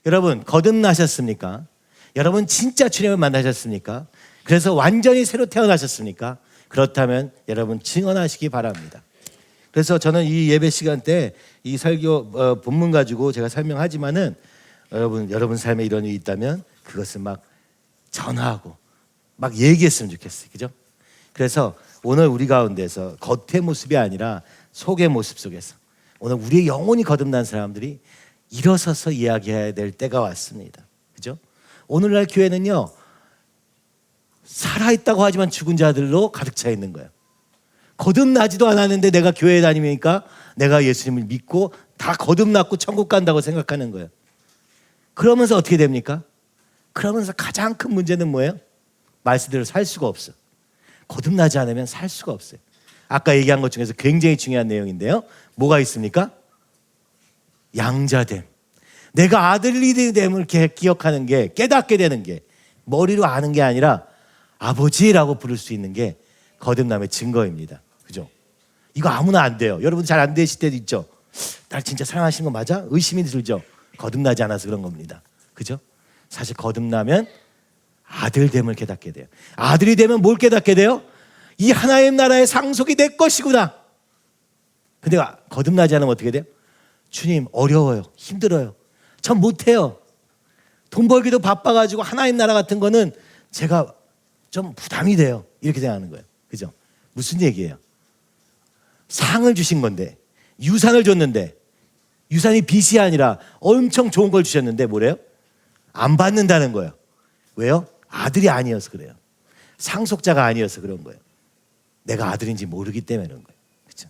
여러분 거듭나셨습니까? 여러분 진짜 주님을 만나셨습니까? 그래서 완전히 새로 태어나셨습니까? 그렇다면 여러분 증언하시기 바랍니다. 그래서 저는 이 예배 시간 때 이 설교 본문 가지고 제가 설명하지만은 여러분 삶에 이런 일이 있다면 그것을 막 전하고 막 얘기했으면 좋겠어요. 그죠? 그래서 오늘 우리 가운데서 겉의 모습이 아니라 속의 모습 속에서 오늘 우리의 영혼이 거듭난 사람들이 일어서서 이야기해야 될 때가 왔습니다. 그죠? 오늘날 교회는요, 살아있다고 하지만 죽은 자들로 가득 차 있는 거예요. 거듭나지도 않았는데 내가 교회에 다니니까 내가 예수님을 믿고 다 거듭났고 천국 간다고 생각하는 거예요. 그러면서 어떻게 됩니까? 그러면서 가장 큰 문제는 뭐예요? 말씀대로 살 수가 없어. 거듭나지 않으면 살 수가 없어요. 아까 얘기한 것 중에서 굉장히 중요한 내용인데요. 뭐가 있습니까? 양자됨. 내가 아들이 됨을 기억하는 게, 깨닫게 되는 게, 머리로 아는 게 아니라 아버지라고 부를 수 있는 게 거듭남의 증거입니다. 그죠? 이거 아무나 안 돼요. 여러분 잘 안 되실 때도 있죠? 날 진짜 사랑하시는 거 맞아? 의심이 들죠? 거듭나지 않아서 그런 겁니다. 그죠? 사실 거듭나면 아들됨을 깨닫게 돼요. 아들이 되면 뭘 깨닫게 돼요? 이 하나님 나라의 상속이 내 것이구나. 근데 거듭나지 않으면 어떻게 돼요? 주님 어려워요. 힘들어요. 전 못해요. 돈 벌기도 바빠가지고 하나님 나라 같은 거는 제가 좀 부담이 돼요. 이렇게 생각하는 거예요. 그죠? 무슨 얘기예요? 상을 주신 건데, 유산을 줬는데, 유산이 빚이 아니라 엄청 좋은 걸 주셨는데 뭐래요? 안 받는다는 거예요. 왜요? 아들이 아니어서 그래요. 상속자가 아니어서 그런 거예요. 내가 아들인지 모르기 때문에 그런 거예요. 그렇죠?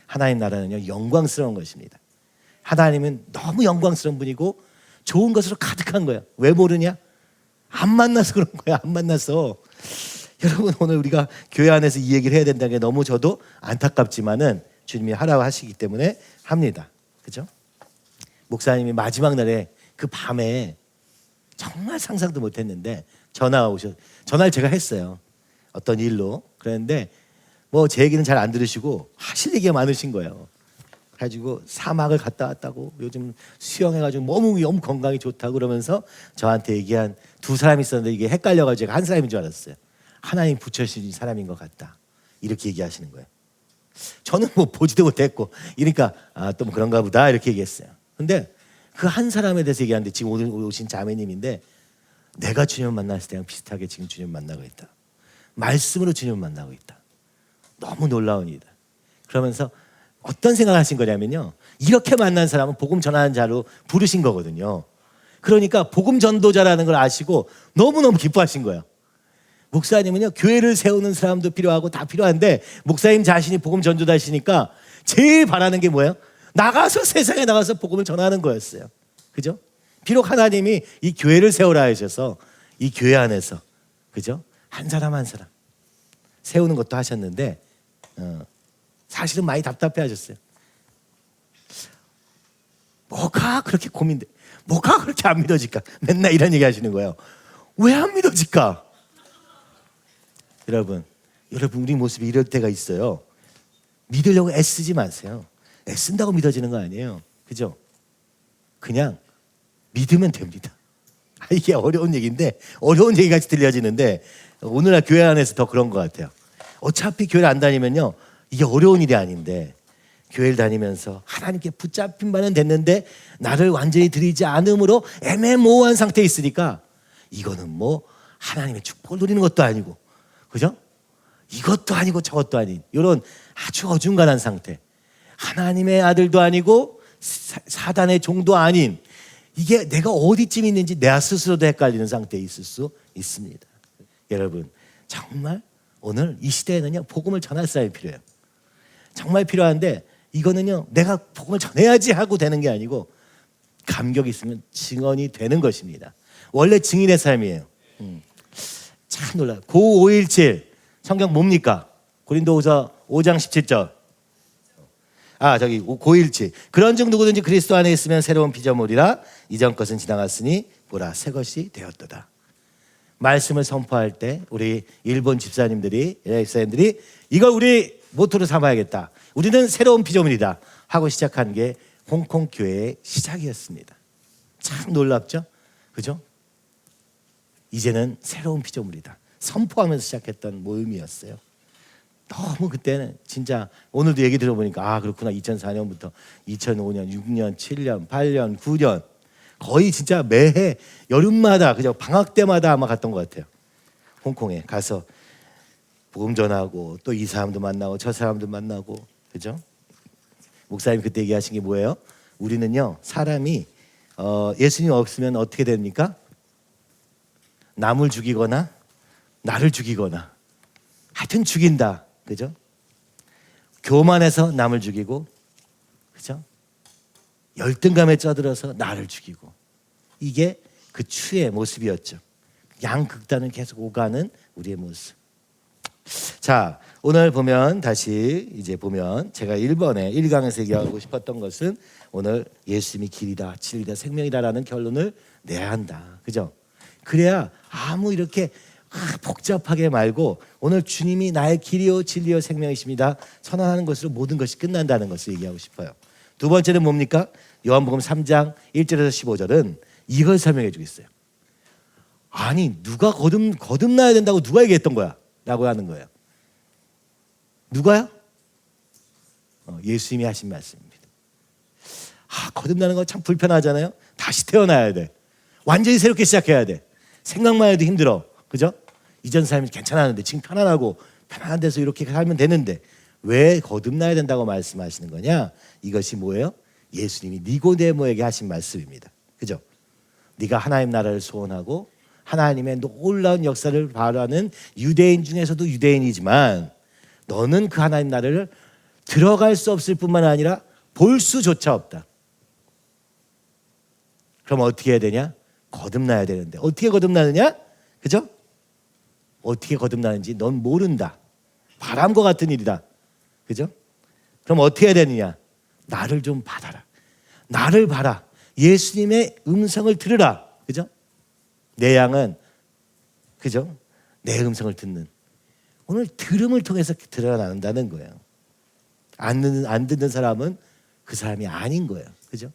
하나님 나라는요, 영광스러운 것입니다. 하나님은 너무 영광스러운 분이고 좋은 것으로 가득한 거예요. 왜 모르냐? 안 만나서 그런 거예요. 안 만나서. 여러분 오늘 우리가 교회 안에서 이 얘기를 해야 된다는 게 너무 저도 안타깝지만은 주님이 하라고 하시기 때문에 합니다. 그죠? 목사님이 마지막 날에 그 밤에 정말 상상도 못했는데 전화를 제가 했어요. 어떤 일로. 그랬는데 뭐 제 얘기는 잘 안 들으시고 하실 얘기가 많으신 거예요. 가지고 사막을 갔다 왔다고, 요즘 수영해가지고 너무 건강이 좋다고 그러면서 저한테 얘기한 두 사람이 있었는데 이게 헷갈려가지고 제가 한 사람인 줄 알았어요. 하나님 붙여주신 사람인 것 같다. 이렇게 얘기하시는 거예요. 저는 뭐 보지도 못했고 이러니까 또 뭐 그런가 보다 이렇게 얘기했어요. 근데 그 한 사람에 대해서 얘기하는데 지금 오늘 오신 자매님인데 내가 주님을 만났을 때랑 비슷하게 지금 주님을 만나고 있다. 말씀으로 주님을 만나고 있다. 너무 놀라운 일이다. 그러면서 어떤 생각을 하신 거냐면요, 이렇게 만난 사람은 복음 전하는 자로 부르신 거거든요. 그러니까 복음 전도자라는 걸 아시고 너무너무 기뻐하신 거예요. 목사님은요, 교회를 세우는 사람도 필요하고 다 필요한데 목사님 자신이 복음 전도자시니까 제일 바라는 게 뭐예요? 나가서 세상에 나가서 복음을 전하는 거였어요. 그죠? 비록 하나님이 이 교회를 세우라 하셔서 이 교회 안에서, 그죠? 한 사람 한 사람 세우는 것도 하셨는데 사실은 많이 답답해 하셨어요. 뭐가 그렇게 고민돼? 뭐가 그렇게 안 믿어질까? 맨날 이런 얘기 하시는 거예요. 왜 안 믿어질까? 여러분 우리 모습이 이럴 때가 있어요. 믿으려고 애쓰지 마세요. 애쓴다고 믿어지는 거 아니에요. 그죠? 그냥 믿으면 됩니다. 이게 어려운 얘기인데, 어려운 얘기같이 들려지는데 오늘날 교회 안에서 더 그런 것 같아요. 어차피 교회를 안 다니면요, 이게 어려운 일이 아닌데 교회를 다니면서 하나님께 붙잡힌 바는 됐는데 나를 완전히 드리지 않음으로 애매모호한 상태에 있으니까 이거는 뭐 하나님의 축복을 누리는 것도 아니고, 그죠? 이것도 아니고 저것도 아닌 이런 아주 어중간한 상태, 하나님의 아들도 아니고 사단의 종도 아닌, 이게 내가 어디쯤 있는지 내 스스로도 헷갈리는 상태에 있을 수 있습니다. 여러분 정말 오늘 이 시대에는요, 복음을 전할 사람이 필요해요. 정말 필요한데 이거는요, 내가 복음을 전해야지 하고 되는 게 아니고 감격이 있으면 증언이 되는 것입니다. 원래 증인의 삶이에요. 참 놀라요. 고517 성경 뭡니까? 고린도후서 5장 17절. 저기 고117 그런즉 누구든지 그리스도 안에 있으면 새로운 피조물이라 이전 것은 지나갔으니 보라 새 것이 되었도다. 말씀을 선포할 때 우리 일본 집사님들이 이걸 우리 모토로 삼아야겠다. 우리는 새로운 피조물이다 하고 시작한 게 홍콩 교회의 시작이었습니다. 참 놀랍죠? 그죠? 이제는 새로운 피조물이다. 선포하면서 시작했던 모임이었어요. 너무 그때는 진짜 오늘도 얘기 들어보니까 그렇구나. 2004년부터 2005년, 6년, 7년, 8년, 9년 거의 진짜 매해 여름마다 그죠? 방학 때마다 아마 갔던 것 같아요. 홍콩에 가서 복음 전하고 또 이 사람도 만나고 저 사람도 만나고 그죠? 목사님 그때 얘기하신 게 뭐예요? 우리는요 사람이 예수님 없으면 어떻게 됩니까? 남을 죽이거나 나를 죽이거나 하여튼 죽인다. 그죠? 교만해서 남을 죽이고 그죠? 열등감에 쩌들어서 나를 죽이고 이게 그 추의 모습이었죠. 양극단을 계속 오가는 우리의 모습. 자, 오늘 보면 다시 이제 보면 제가 1강에서 얘기하고 싶었던 것은 오늘 예수님이 길이다, 진리다, 생명이다라는 결론을 내야 한다. 그죠? 그래야 아무 이렇게 복잡하게 말고 오늘 주님이 나의 길이요 진리요 생명이십니다. 선언하는 것으로 모든 것이 끝난다는 것을 얘기하고 싶어요. 두 번째는 뭡니까? 요한복음 3장 1절에서 15절은 이걸 설명해 주겠어요. 아니 누가 거듭나야 된다고 누가 얘기했던 거야? 라고 하는 거예요. 누가요? 예수님이 하신 말씀입니다. 거듭나는 거 참 불편하잖아요. 다시 태어나야 돼. 완전히 새롭게 시작해야 돼. 생각만 해도 힘들어. 그죠? 이전 삶이 괜찮았는데 지금 편안하고 편안한 데서 이렇게 살면 되는데 왜 거듭나야 된다고 말씀하시는 거냐? 이것이 뭐예요? 예수님이 니고데모에게 하신 말씀입니다. 그죠? 네가 하나님 나라를 소원하고 하나님의 놀라운 역사를 바라는 유대인 중에서도 유대인이지만 너는 그 하나님 나라를 들어갈 수 없을 뿐만 아니라 볼 수조차 없다. 그럼 어떻게 해야 되냐? 거듭나야 되는데 어떻게 거듭나느냐? 그죠? 어떻게 거듭나는지 넌 모른다. 바람과 같은 일이다. 그죠? 그럼 어떻게 해야 되느냐? 나를 좀 받아라. 나를 봐라. 예수님의 음성을 들으라. 그죠? 내 양은 그죠? 내 음성을 듣는 오늘 들음을 통해서 드러난다는 거예요. 안 듣는 사람은 그 사람이 아닌 거예요. 그죠?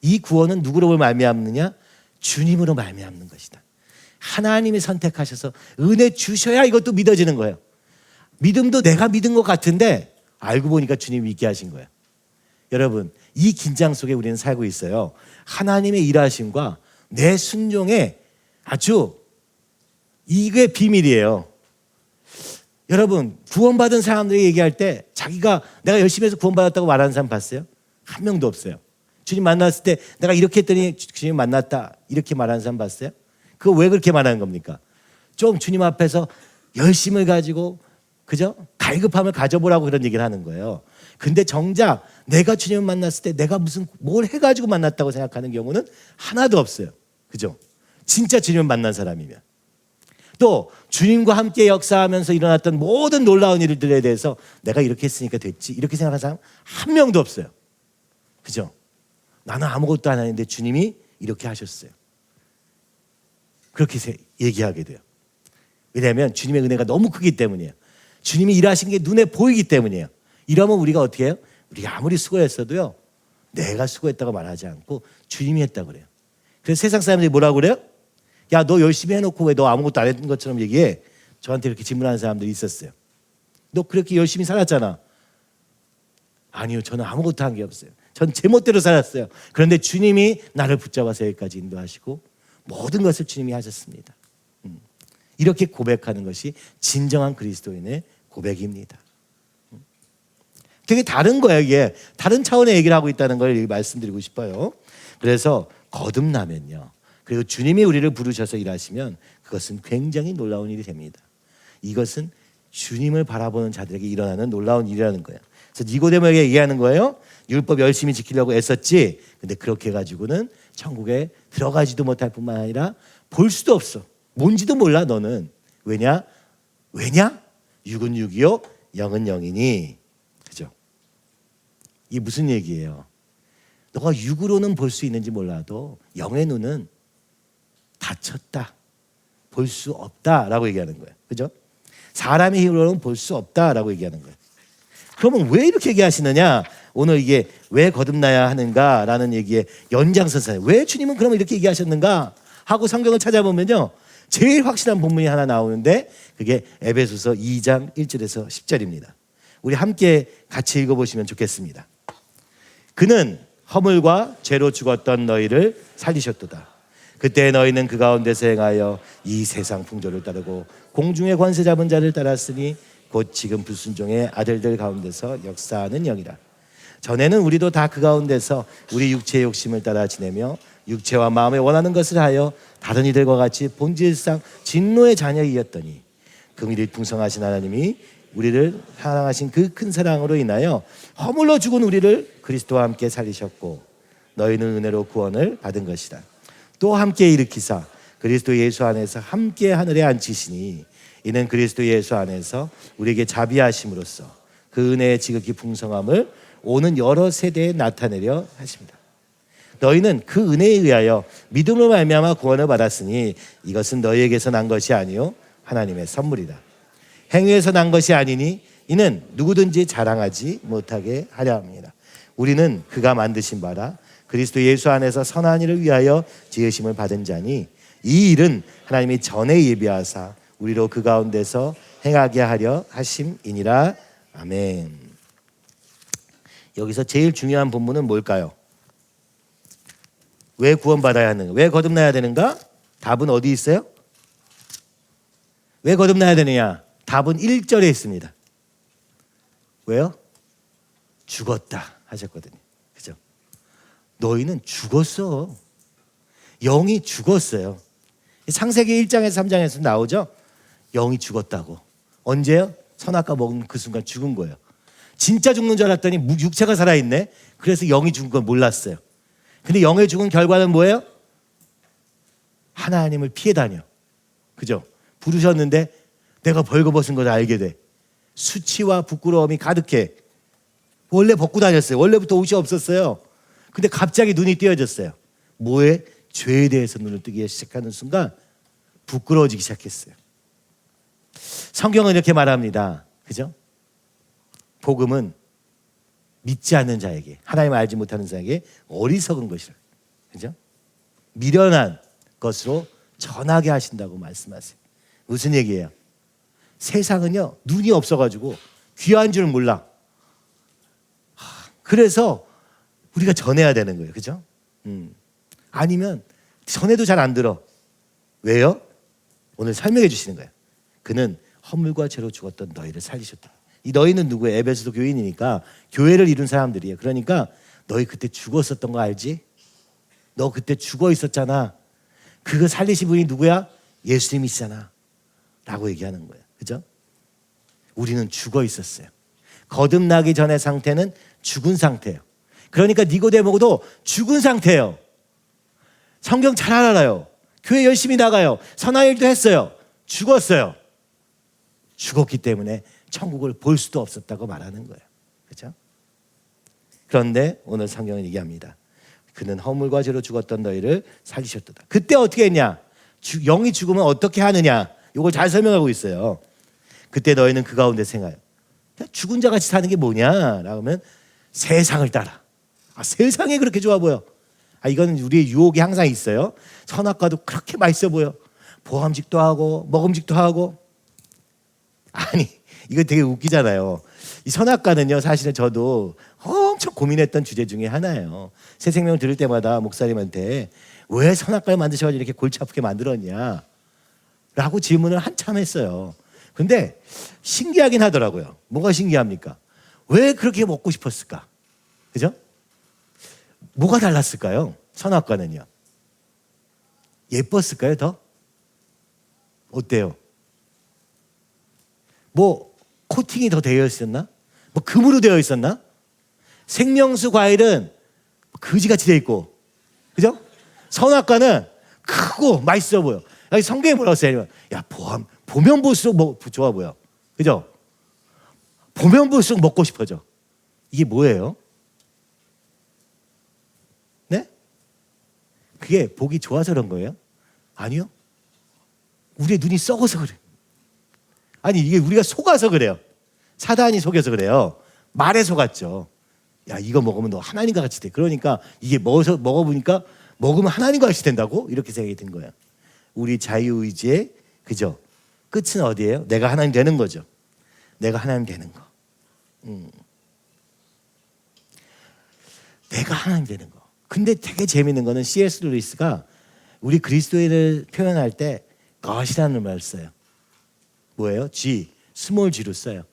이 구원은 누구로 말미암느냐? 주님으로 말미암는 것이다. 하나님이 선택하셔서 은혜 주셔야 이것도 믿어지는 거예요. 믿음도 내가 믿은 것 같은데 알고 보니까 주님이 믿게 하신 거예요. 여러분 이 긴장 속에 우리는 살고 있어요. 하나님의 일하심과 내 순종에 아주 이게 비밀이에요. 여러분 구원받은 사람들이 얘기할 때 자기가 내가 열심히 해서 구원받았다고 말하는 사람 봤어요? 한 명도 없어요. 주님 만났을 때 내가 이렇게 했더니 주님 만났다 이렇게 말하는 사람 봤어요? 그거 왜 그렇게 말하는 겁니까? 좀 주님 앞에서 열심을 가지고 그죠? 갈급함을 가져보라고 그런 얘기를 하는 거예요. 근데 정작 내가 주님을 만났을 때 내가 무슨 뭘 해가지고 만났다고 생각하는 경우는 하나도 없어요. 그죠? 진짜 주님을 만난 사람이면. 또 주님과 함께 역사하면서 일어났던 모든 놀라운 일들에 대해서 내가 이렇게 했으니까 됐지 이렇게 생각하는 사람 한 명도 없어요. 그죠? 나는 아무것도 안 했는데 주님이 이렇게 하셨어요. 그렇게 얘기하게 돼요. 왜냐하면 주님의 은혜가 너무 크기 때문이에요. 주님이 일하신 게 눈에 보이기 때문이에요. 이러면 우리가 어떻게 해요? 우리가 아무리 수고했어도요 내가 수고했다고 말하지 않고 주님이 했다고 그래요. 그래서 세상 사람들이 뭐라고 그래요? 야, 너 열심히 해놓고 왜 너 아무것도 안 했던 것처럼 얘기해? 저한테 이렇게 질문하는 사람들이 있었어요. 너 그렇게 열심히 살았잖아. 아니요, 저는 아무것도 한 게 없어요. 전 제 멋대로 살았어요. 그런데 주님이 나를 붙잡아서 여기까지 인도하시고 모든 것을 주님이 하셨습니다. 이렇게 고백하는 것이 진정한 그리스도인의 고백입니다. 되게 다른 거예요. 이게 다른 차원의 얘기를 하고 있다는 걸 말씀드리고 싶어요. 그래서 거듭나면요, 그리고 주님이 우리를 부르셔서 일하시면 그것은 굉장히 놀라운 일이 됩니다. 이것은 주님을 바라보는 자들에게 일어나는 놀라운 일이라는 거예요. 그래서 니고데모에게 얘기하는 거예요. 율법 열심히 지키려고 애썼지. 근데 그렇게 해가지고는 천국에 들어가지도 못할 뿐만 아니라 볼 수도 없어. 뭔지도 몰라 너는. 왜냐? 육은 육이요 영은 영이니. 그죠? 이게 무슨 얘기예요? 너가 육으로는 볼 수 있는지 몰라도 영의 눈은 닫혔다. 볼 수 없다라고 얘기하는 거예요. 그죠? 사람의 힘으로는 볼 수 없다라고 얘기하는 거예요. 그러면 왜 이렇게 얘기하시느냐? 오늘 이게 왜 거듭나야 하는가라는 얘기의 연장선상에 왜 주님은 그러면 이렇게 얘기하셨는가 하고 성경을 찾아보면요, 제일 확실한 본문이 하나 나오는데 그게 에베소서 2장 1절에서 10절입니다. 우리 함께 같이 읽어보시면 좋겠습니다. 그는 허물과 죄로 죽었던 너희를 살리셨도다. 그때 너희는 그 가운데서 행하여 이 세상 풍조를 따르고 공중의 권세 잡은 자를 따랐으니 곧 지금 불순종의 아들들 가운데서 역사하는 영이라. 전에는 우리도 다 그 가운데서 우리 육체의 욕심을 따라 지내며 육체와 마음에 원하는 것을 하여 다른 이들과 같이 본질상 진노의 자녀이었더니 긍휼이 풍성하신 하나님이 우리를 사랑하신 그 큰 사랑으로 인하여 허물로 죽은 우리를 그리스도와 함께 살리셨고 너희는 은혜로 구원을 받은 것이다. 또 함께 일으키사 그리스도 예수 안에서 함께 하늘에 앉히시니 이는 그리스도 예수 안에서 우리에게 자비하심으로써 그 은혜의 지극히 풍성함을 오는 여러 세대에 나타내려 하십니다. 너희는 그 은혜에 의하여 믿음으로 말미암아 구원을 받았으니 이것은 너희에게서 난 것이 아니요 하나님의 선물이다. 행위에서 난 것이 아니니 이는 누구든지 자랑하지 못하게 하려 합니다. 우리는 그가 만드신 바라 그리스도 예수 안에서 선한 일을 위하여 지으심을 받은 자니 이 일은 하나님이 전에 예비하사 우리로 그 가운데서 행하게 하려 하심이니라. 아멘. 여기서 제일 중요한 본문은 뭘까요? 왜 구원받아야 하는가? 왜 거듭나야 되는가? 답은 어디 있어요? 왜 거듭나야 되느냐? 답은 1절에 있습니다. 왜요? 죽었다 하셨거든요. 그죠? 너희는 죽었어. 영이 죽었어요. 창세기 1장에서 3장에서 나오죠? 영이 죽었다고. 언제요? 선악과 먹은 그 순간 죽은 거예요. 진짜 죽는 줄 알았더니 육체가 살아있네. 그래서 영이 죽은 걸 몰랐어요. 근데 영의 죽은 결과는 뭐예요? 하나님을 피해 다녀. 그죠? 부르셨는데 내가 벌거벗은 걸 알게 돼. 수치와 부끄러움이 가득해. 원래 벗고 다녔어요. 원래부터 옷이 없었어요. 근데 갑자기 눈이 띄어졌어요. 뭐에? 죄에 대해서 눈을 뜨기 시작하는 순간 부끄러워지기 시작했어요. 성경은 이렇게 말합니다. 그죠? 복음은 믿지 않는 자에게, 하나님을 알지 못하는 자에게 어리석은 것이라. 그죠? 미련한 것으로 전하게 하신다고 말씀하세요. 무슨 얘기예요? 세상은요, 눈이 없어가지고 귀한 줄 몰라. 그래서 우리가 전해야 되는 거예요. 그죠? 아니면 전해도 잘 안 들어. 왜요? 오늘 설명해 주시는 거예요. 그는 허물과 죄로 죽었던 너희를 살리셨다. 이 너희는 누구예요? 에베소도 교인이니까 교회를 이룬 사람들이에요. 그러니까 너희 그때 죽었었던 거 알지? 너 그때 죽어 있었잖아. 그거 살리신 분이 누구야? 예수님이시잖아 라고 얘기하는 거예요. 그죠? 우리는 죽어 있었어요. 거듭나기 전의 상태는 죽은 상태예요. 그러니까 니고데모도 죽은 상태예요. 성경 잘 알아요. 교회 열심히 나가요. 선한 일도 했어요. 죽었어요. 죽었기 때문에 천국을 볼 수도 없었다고 말하는 거예요. 그렇죠? 그런데 오늘 성경은 얘기합니다. 그는 허물과 죄로 죽었던 너희를 살리셨도다. 그때 어떻게 했냐? 영이 죽으면 어떻게 하느냐? 이걸 잘 설명하고 있어요. 그때 너희는 그 가운데 생활. 죽은 자 같이 사는 게 뭐냐? 라고 하면 세상을 따라. 세상이 그렇게 좋아 보여. 이거는 우리의 유혹이 항상 있어요. 선악과도 그렇게 맛있어 보여. 보암직도 하고 먹음직도 하고. 아니, 이거 되게 웃기잖아요. 이 선악과는요, 사실은 저도 엄청 고민했던 주제 중에 하나예요. 새 생명 들을 때마다 목사님한테 왜 선악과를 만드셔가지고 이렇게 골치 아프게 만들었냐 라고 질문을 한참 했어요. 근데 신기하긴 하더라고요. 뭐가 신기합니까? 왜 그렇게 먹고 싶었을까? 그죠? 뭐가 달랐을까요? 선악과는요. 예뻤을까요, 더? 어때요? 뭐 코팅이 더 되어 있었나? 뭐 금으로 되어 있었나? 생명수 과일은 거지같이 되어 있고, 그죠? 선악과는 크고 맛있어 보여. 여기 성경에 뭐라고 써요? 야, 보면 볼수록 좋아 보여. 그죠? 보면 볼수록 먹고 싶어져. 이게 뭐예요? 네? 그게 보기 좋아서 그런 거예요? 아니요. 우리의 눈이 썩어서 그래. 아니, 이게 우리가 속아서 그래요. 사단이 속여서 그래요. 말에 속았죠. 야, 이거 먹으면 너 하나님과 같이 돼. 그러니까 이게 먹어보니까 먹으면 하나님과 같이 된다고? 이렇게 생각이 든 거예요. 우리 자유의지의 그죠? 끝은 어디예요? 내가 하나님 되는 거죠. 내가 하나님 되는 거. 내가 하나님 되는 거. 근데 되게 재밌는 거는 C.S. 루이스가 우리 그리스도인을 표현할 때 God이라는 말을 써요. 뭐예요? G, 스몰 G로 써요.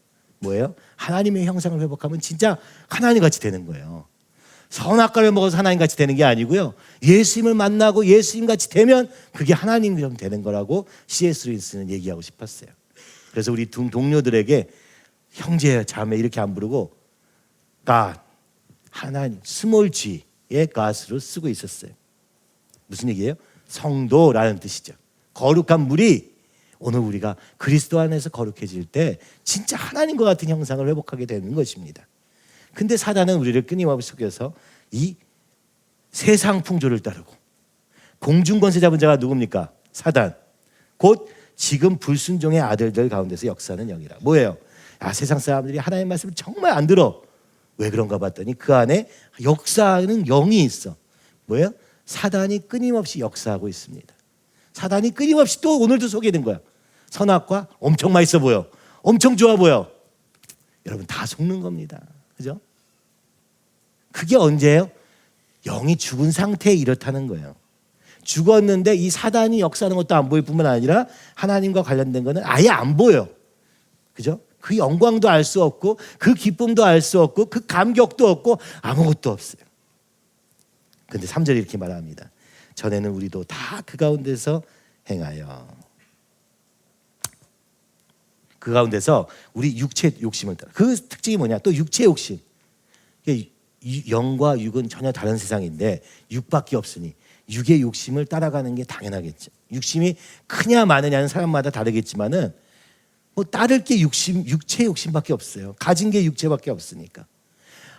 뭐예요? 하나님의 형상을 회복하면 진짜 하나님 같이 되는 거예요. 선악과를 먹어서 하나님 같이 되는 게 아니고요. 예수님을 만나고 예수님 같이 되면 그게 하나님처럼 되는 거라고 C.S. 루이스는 얘기하고 싶었어요. 그래서 우리 동료들에게 형제, 자매 이렇게 안 부르고 God, 하나님, 스몰 G의 God으로 쓰고 있었어요. 무슨 얘기예요? 성도라는 뜻이죠. 거룩한 물이 오늘 우리가 그리스도 안에서 거룩해질 때 진짜 하나님과 같은 형상을 회복하게 되는 것입니다. 근데 사단은 우리를 끊임없이 속여서 이 세상 풍조를 따르고 공중 권세 잡은 자가 누굽니까? 사단. 곧 지금 불순종의 아들들 가운데서 역사하는 영이라. 뭐예요? 아, 세상 사람들이 하나님의 말씀을 정말 안 들어. 왜 그런가 봤더니 그 안에 역사하는 영이 있어. 뭐예요? 사단이 끊임없이 역사하고 있습니다. 사단이 끊임없이 또 오늘도 속이는 거야. 선악과 엄청 맛있어 보여. 엄청 좋아 보여. 여러분 다 속는 겁니다. 그죠? 그게 언제예요? 영이 죽은 상태에 이렇다는 거예요. 죽었는데 이 사단이 역사하는 것도 안 보일 뿐만 아니라 하나님과 관련된 거는 아예 안 보여. 그죠? 그 영광도 알 수 없고 그 기쁨도 알 수 없고 그 감격도 없고 아무것도 없어요. 근데 3절에 이렇게 말합니다. 전에는 우리도 다 그 가운데서 행하여. 그 가운데서 우리 육체 욕심을 따라. 그 특징이 뭐냐? 또 육체 욕심. 영과 육은 전혀 다른 세상인데 육밖에 없으니 육의 욕심을 따라가는 게 당연하겠죠. 욕심이 크냐 마느냐는 사람마다 다르겠지만은 뭐 따를 게 육체 욕심밖에 없어요. 가진 게 육체밖에 없으니까.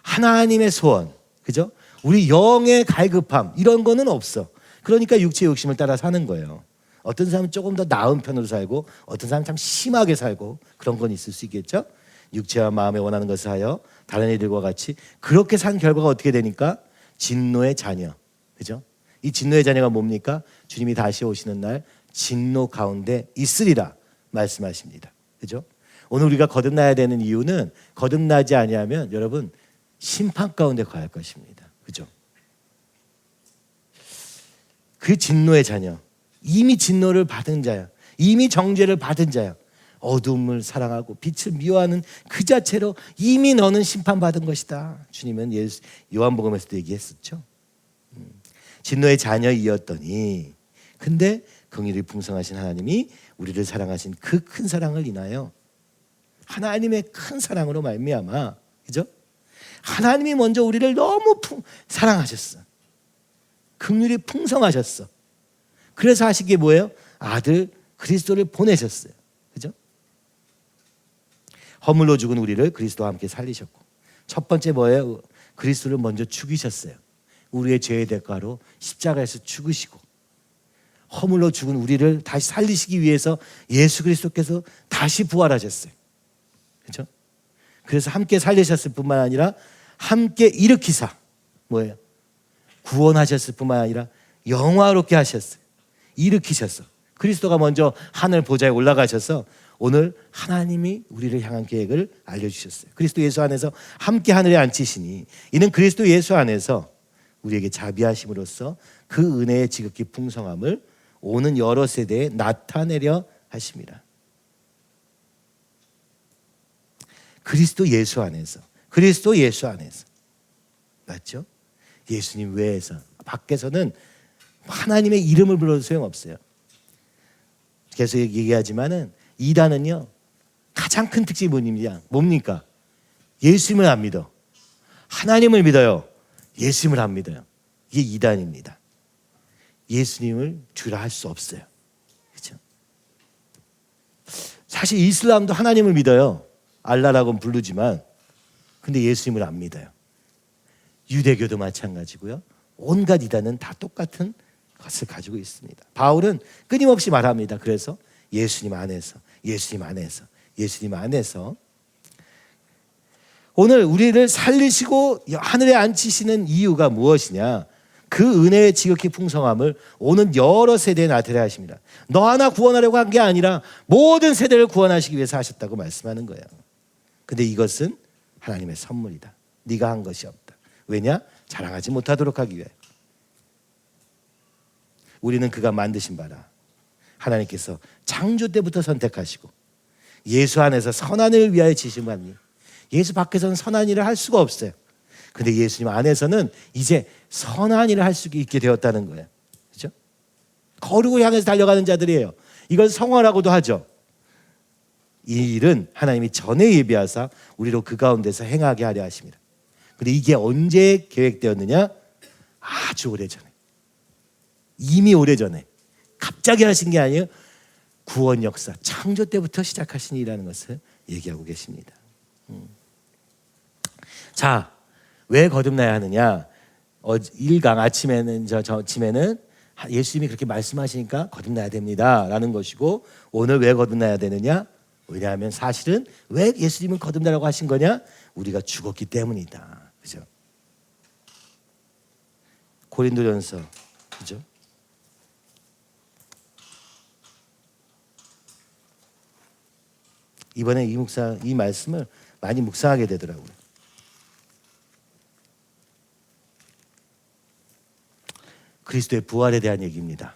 하나님의 소원, 그죠? 우리 영의 갈급함 이런 거는 없어. 그러니까 육체 욕심을 따라 사는 거예요. 어떤 사람은 조금 더 나은 편으로 살고 어떤 사람은 참 심하게 살고 그런 건 있을 수 있겠죠. 육체와 마음에 원하는 것을 하여 다른 이들과 같이 그렇게 산 결과가 어떻게 되니까 진노의 자녀, 그죠? 이 진노의 자녀가 뭡니까? 주님이 다시 오시는 날 진노 가운데 있으리라 말씀하십니다. 그죠? 오늘 우리가 거듭나야 되는 이유는 거듭나지 아니하면 여러분 심판 가운데 가야 할 것입니다. 그죠? 그 진노의 자녀, 이미 진노를 받은 자야, 이미 정죄를 받은 자야. 어둠을 사랑하고 빛을 미워하는 그 자체로 이미 너는 심판받은 것이다. 주님은 요한복음에서도 얘기했었죠. 진노의 자녀이었더니 근데 긍휼이 풍성하신 하나님이 우리를 사랑하신 그 큰 사랑을 인하여 하나님의 큰 사랑으로 말미암아, 그죠? 하나님이 먼저 우리를 너무 사랑하셨어. 긍휼이 풍성하셨어. 그래서 하신 게 뭐예요? 아들 그리스도를 보내셨어요. 그죠? 허물로 죽은 우리를 그리스도와 함께 살리셨고 첫 번째 뭐예요? 그리스도를 먼저 죽이셨어요. 우리의 죄의 대가로 십자가에서 죽으시고 허물로 죽은 우리를 다시 살리시기 위해서 예수 그리스도께서 다시 부활하셨어요. 그렇죠? 그래서 함께 살리셨을 뿐만 아니라 함께 일으키사 뭐예요? 구원하셨을 뿐만 아니라 영화롭게 하셨어요. 일으키셨어. 그리스도가 먼저 하늘 보좌에 올라가셔서 오늘 하나님이 우리를 향한 계획을 알려주셨어요. 그리스도 예수 안에서 함께 하늘에 앉히시니 이는 그리스도 예수 안에서 우리에게 자비하심으로써 그 은혜의 지극히 풍성함을 오는 여러 세대에 나타내려 하십니다. 그리스도 예수 안에서, 그리스도 예수 안에서, 맞죠? 예수님 외에서, 밖에서는 하나님의 이름을 불러도 소용없어요. 계속 얘기하지만은 이단은요 가장 큰 특징이 뭡니까? 예수님을 안 믿어. 하나님을 믿어요. 예수님을 안 믿어요. 이게 이단입니다. 예수님을 주라 할 수 없어요. 그렇죠? 사실 이슬람도 하나님을 믿어요. 알라라고는 부르지만 근데 예수님을 안 믿어요. 유대교도 마찬가지고요. 온갖 이단은 다 똑같은 것을 가지고 있습니다. 바울은 끊임없이 말합니다. 그래서 예수님 안에서, 예수님 안에서, 예수님 안에서 오늘 우리를 살리시고 하늘에 앉히시는 이유가 무엇이냐? 그 은혜의 지극히 풍성함을 오는 여러 세대에 나타내야 하십니다. 너 하나 구원하려고 한 게 아니라 모든 세대를 구원하시기 위해서 하셨다고 말씀하는 거예요. 근데 이것은 하나님의 선물이다. 네가 한 것이 없다. 왜냐? 자랑하지 못하도록 하기 위해. 우리는 그가 만드신 바라. 하나님께서 창조 때부터 선택하시고 예수 안에서 선한 일을 위하여 지심하니 예수 밖에서는 선한 일을 할 수가 없어요. 근데 예수님 안에서는 이제 선한 일을 할 수 있게 되었다는 거예요. 그렇죠? 거룩을 향해서 달려가는 자들이에요. 이걸 성화라고도 하죠. 이 일은 하나님이 전에 예비하사 우리로 그 가운데서 행하게 하려 하십니다. 근데 이게 언제 계획되었느냐? 아주 오래전에. 이미 오래전에. 갑자기 하신 게 아니에요. 구원 역사, 창조 때부터 시작하신 일이라는 것을 얘기하고 계십니다. 자, 왜 거듭나야 하느냐? 1강 아침에는 저침에는 예수님이 그렇게 말씀하시니까 거듭나야 됩니다라는 것이고, 오늘 왜 거듭나야 되느냐? 왜냐하면 사실은 왜 예수님은 거듭나라고 하신 거냐? 우리가 죽었기 때문이다. 그죠? 고린도전서, 그죠? 이번에 이 말씀을 많이 묵상하게 되더라고요. 그리스도의 부활에 대한 얘기입니다.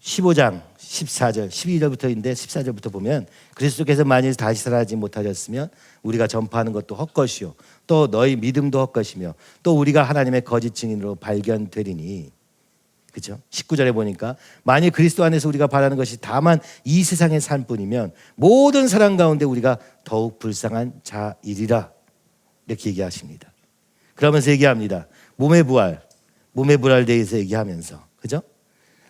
15장 14절 12절부터인데 14절부터 보면 그리스도께서 만일 다시 살아나지 못하셨으면 우리가 전파하는 것도 헛것이요 또 너희 믿음도 헛것이며 또 우리가 하나님의 거짓 증인으로 발견되리니. 그렇죠? 19절에 보니까 만일 그리스도 안에서 우리가 바라는 것이 다만 이 세상의 삶뿐이면 모든 사람 가운데 우리가 더욱 불쌍한 자이리라. 이렇게 얘기하십니다. 그러면서 얘기합니다. 몸의 부활에 대해서 얘기하면서, 그죠?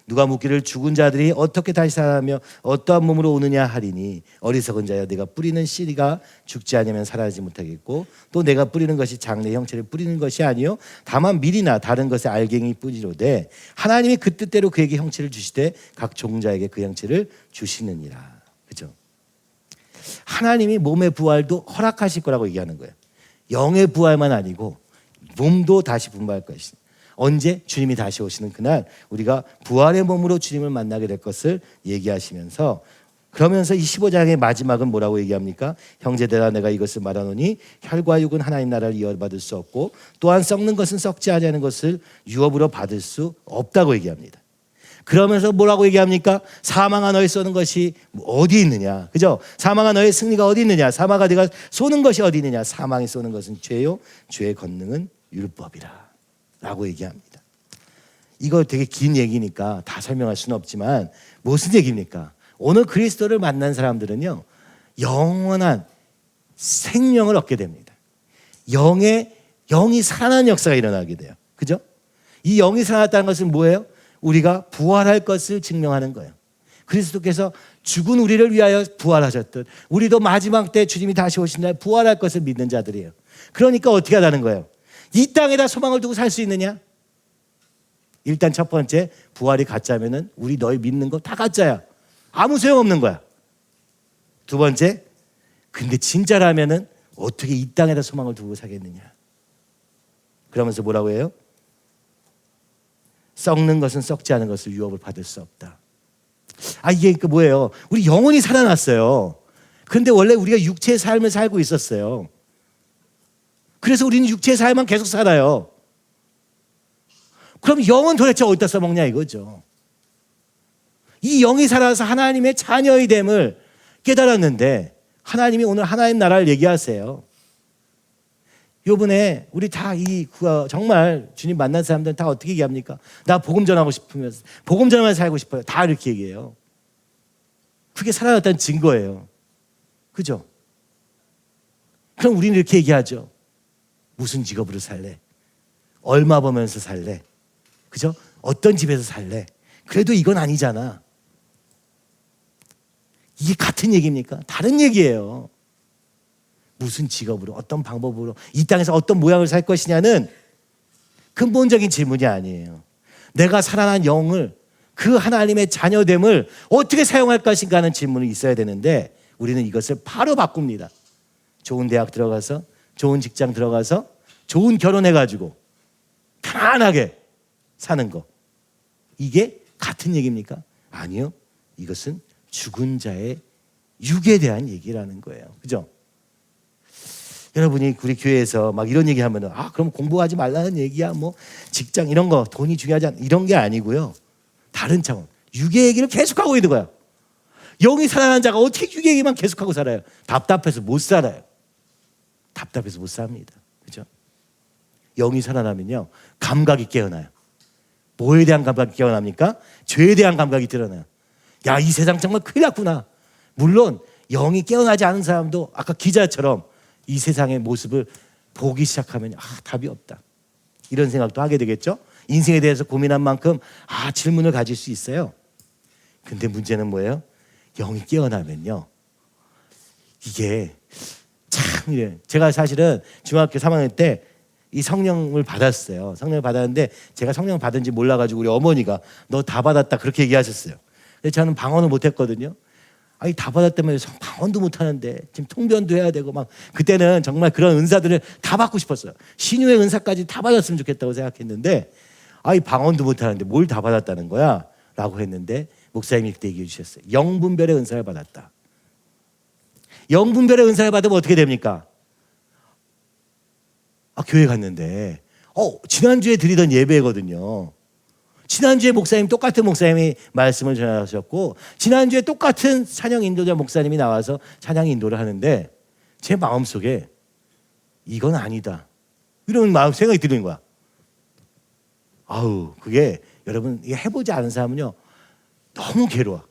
누가 묻기를 죽은 자들이 어떻게 다시 살아나며 어떠한 몸으로 오느냐 하리니 어리석은 자여 내가 뿌리는 씨가 죽지 않으면 살아나지 못하겠고 또 내가 뿌리는 것이 장래 형체를 뿌리는 것이 아니요 다만 밀이나 다른 것의 알갱이 뿌리로되 하나님이 그 뜻대로 그에게 형체를 주시되 각 종자에게 그 형체를 주시느니라. 그죠? 하나님이 몸의 부활도 허락하실 거라고 얘기하는 거예요. 영의 부활만 아니고 몸도 다시 분발할 것이다. 언제? 주님이 다시 오시는 그날 우리가 부활의 몸으로 주님을 만나게 될 것을 얘기하시면서, 그러면서 이 15장의 마지막은 뭐라고 얘기합니까? 형제들아 내가 이것을 말하노니 혈과 육은 하나님 나라를 이어받을 수 없고 또한 썩는 것은 썩지 아니하는 것을 유업으로 받을 수 없다고 얘기합니다. 그러면서 뭐라고 얘기합니까? 사망아 너희 쏘는 것이 어디 있느냐? 그죠? 사망아 너의 승리가 어디 있느냐? 사망아 네가 쏘는 것이 어디 있느냐? 사망이 쏘는 것은 죄요 죄의 권능은 율법이라 라고 얘기합니다. 이거 되게 긴 얘기니까 다 설명할 수는 없지만 무슨 얘기입니까? 오늘 그리스도를 만난 사람들은요 영원한 생명을 얻게 됩니다. 영이 살아나는 역사가 일어나게 돼요. 그죠? 이 영이 살아났다는 것은 뭐예요? 우리가 부활할 것을 증명하는 거예요. 그리스도께서 죽은 우리를 위하여 부활하셨듯 우리도 마지막 때 주님이 다시 오신 날 부활할 것을 믿는 자들이에요. 그러니까 어떻게 하다는 거예요? 이 땅에다 소망을 두고 살 수 있느냐? 일단 첫 번째, 부활이 가짜면은 우리 너희 믿는 거 다 가짜야. 아무 소용없는 거야. 두 번째, 근데 진짜라면은 어떻게 이 땅에다 소망을 두고 사겠느냐? 그러면서 뭐라고 해요? 썩는 것은 썩지 않은 것을 유업을 받을 수 없다. 이게 그 뭐예요? 우리 영혼이 살아났어요. 그런데 원래 우리가 육체의 삶을 살고 있었어요. 그래서 우리는 육체의 삶만 계속 살아요. 그럼 영은 도대체 어디다 써먹냐 이거죠. 이 영이 살아서 하나님의 자녀의 됨을 깨달았는데 하나님이 오늘 하나님 나라를 얘기하세요. 요번에 우리 다 정말 주님 만난 사람들은 다 어떻게 얘기합니까? 나 복음 전하고 싶으면서 복음 전하면서 살고 싶어요. 다 이렇게 얘기해요. 그게 살아났다는 증거예요. 그죠? 그럼 우리는 이렇게 얘기하죠. 무슨 직업으로 살래? 얼마 벌면서 살래? 그죠? 어떤 집에서 살래? 그래도 이건 아니잖아. 이게 같은 얘기입니까? 다른 얘기예요. 무슨 직업으로, 어떤 방법으로, 이 땅에서 어떤 모양을 살 것이냐는 근본적인 질문이 아니에요. 내가 살아난 영을 그 하나님의 자녀됨을 어떻게 사용할 것인가 하는 질문이 있어야 되는데 우리는 이것을 바로 바꿉니다. 좋은 대학 들어가서 좋은 직장 들어가서 좋은 결혼해가지고 편안하게 사는 거, 이게 같은 얘기입니까? 아니요. 이것은 죽은 자의 육에 대한 얘기라는 거예요. 그죠? 여러분이 우리 교회에서 막 이런 얘기 하면은 그럼 공부하지 말라는 얘기야. 뭐 직장 이런 거 돈이 중요하지 않 이런 게 아니고요. 다른 차원. 육의 얘기를 계속하고 있는 거야. 영이 살아난 자가 어떻게 육의 얘기만 계속하고 살아요? 답답해서 못 살아요. 답답해서 못 삽니다. 그죠? 영이 살아나면요. 감각이 깨어나요. 뭐에 대한 감각이 깨어납니까? 죄에 대한 감각이 드러나요. 야, 이 세상 정말 큰일 났구나. 물론 영이 깨어나지 않은 사람도 아까 기자처럼 이 세상의 모습을 보기 시작하면 답이 없다. 이런 생각도 하게 되겠죠. 인생에 대해서 고민한 만큼 질문을 가질 수 있어요. 근데 문제는 뭐예요? 영이 깨어나면요. 이게 참 이래요. 제가 사실은 중학교 3학년 때 이 성령을 받았어요. 성령을 받았는데 제가 성령을 받은지 몰라가지고 우리 어머니가 너 다 받았다 그렇게 얘기하셨어요. 근데 저는 방언을 못했거든요. 다 받았다면 방언도 못하는데 지금 통변도 해야 되고 막 그때는 정말 그런 은사들을 다 받고 싶었어요. 신유의 은사까지 다 받았으면 좋겠다고 생각했는데 방언도 못하는데 뭘 다 받았다는 거야? 라고 했는데 목사님이 그때 얘기해 주셨어요. 영분별의 은사를 받았다. 영분별의 은사를 받으면 어떻게 됩니까? 교회 갔는데 지난주에 드리던 예배거든요. 지난주에 목사님 똑같은 목사님이 말씀을 전하셨고 지난주에 똑같은 찬양 인도자 목사님이 나와서 찬양 인도를 하는데 제 마음속에 이건 아니다. 이런 마음 생각이 드는 거야. 그게 여러분 이게 해보지 않은 사람은요. 너무 괴로워.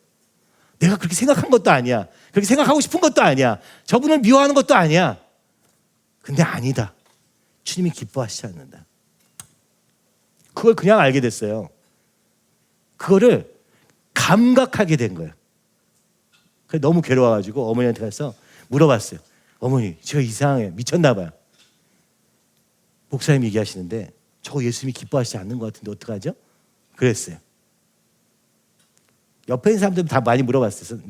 내가 그렇게 생각한 것도 아니야. 그렇게 생각하고 싶은 것도 아니야. 저분을 미워하는 것도 아니야. 근데 아니다. 주님이 기뻐하시지 않는다. 그걸 그냥 알게 됐어요. 그거를 감각하게 된 거예요. 너무 괴로워가지고 어머니한테 가서 물어봤어요. 어머니, 제가 이상해요. 미쳤나 봐요. 목사님 얘기하시는데 저 예수님이 기뻐하시지 않는 것 같은데 어떡하죠? 그랬어요. 옆에 있는 사람들 다 많이 물어봤어요.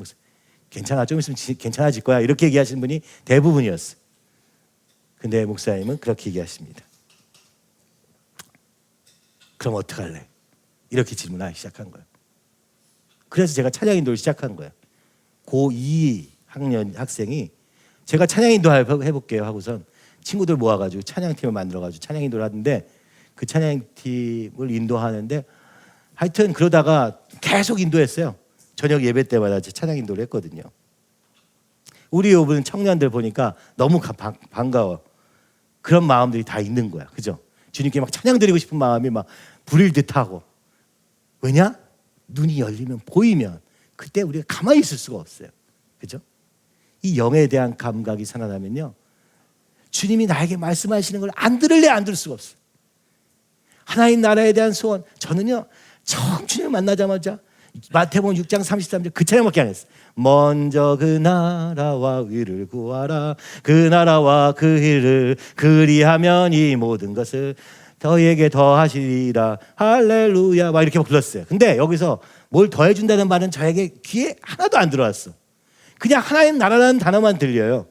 괜찮아, 좀 있으면 괜찮아질 거야. 이렇게 얘기하시는 분이 대부분이었어요. 근데 목사님은 그렇게 얘기하십니다. 그럼 어떡할래? 이렇게 질문하기 시작한 거예요. 그래서 제가 찬양 인도를 시작한 거예요. 고2 학년 학생이 제가 찬양 인도 해볼게요 하고선 친구들 모아가지고 찬양팀을 만들어가지고 찬양 인도를 하는데 그 찬양팀을 인도하는데 하여튼 그러다가 계속 인도했어요. 저녁 예배 때마다 찬양 인도를 했거든요. 우리 요번 청년들 보니까 너무 반가워. 그런 마음들이 다 있는 거야. 그죠? 주님께 막 찬양 드리고 싶은 마음이 막 불일 듯하고. 왜냐? 눈이 열리면 보이면 그때 우리가 가만히 있을 수가 없어요. 그죠? 이 영에 대한 감각이 살아나면요. 주님이 나에게 말씀하시는 걸 안 들을래 안 들을 수가 없어요. 하나님 나라에 대한 소원. 저는요. 처음 주님을 만나자마자 마태복음 6장 33절 그 찬양밖에 안 했어요. 먼저 그 나라와 의를 구하라. 그 나라와 그 의를 그리하면 이 모든 것을 너희에게 더하시리라. 할렐루야. 막 이렇게 불렀어요. 근데 여기서 뭘 더해준다는 말은 저에게 귀에 하나도 안 들어왔어. 그냥 하나님 나라라는 단어만 들려요.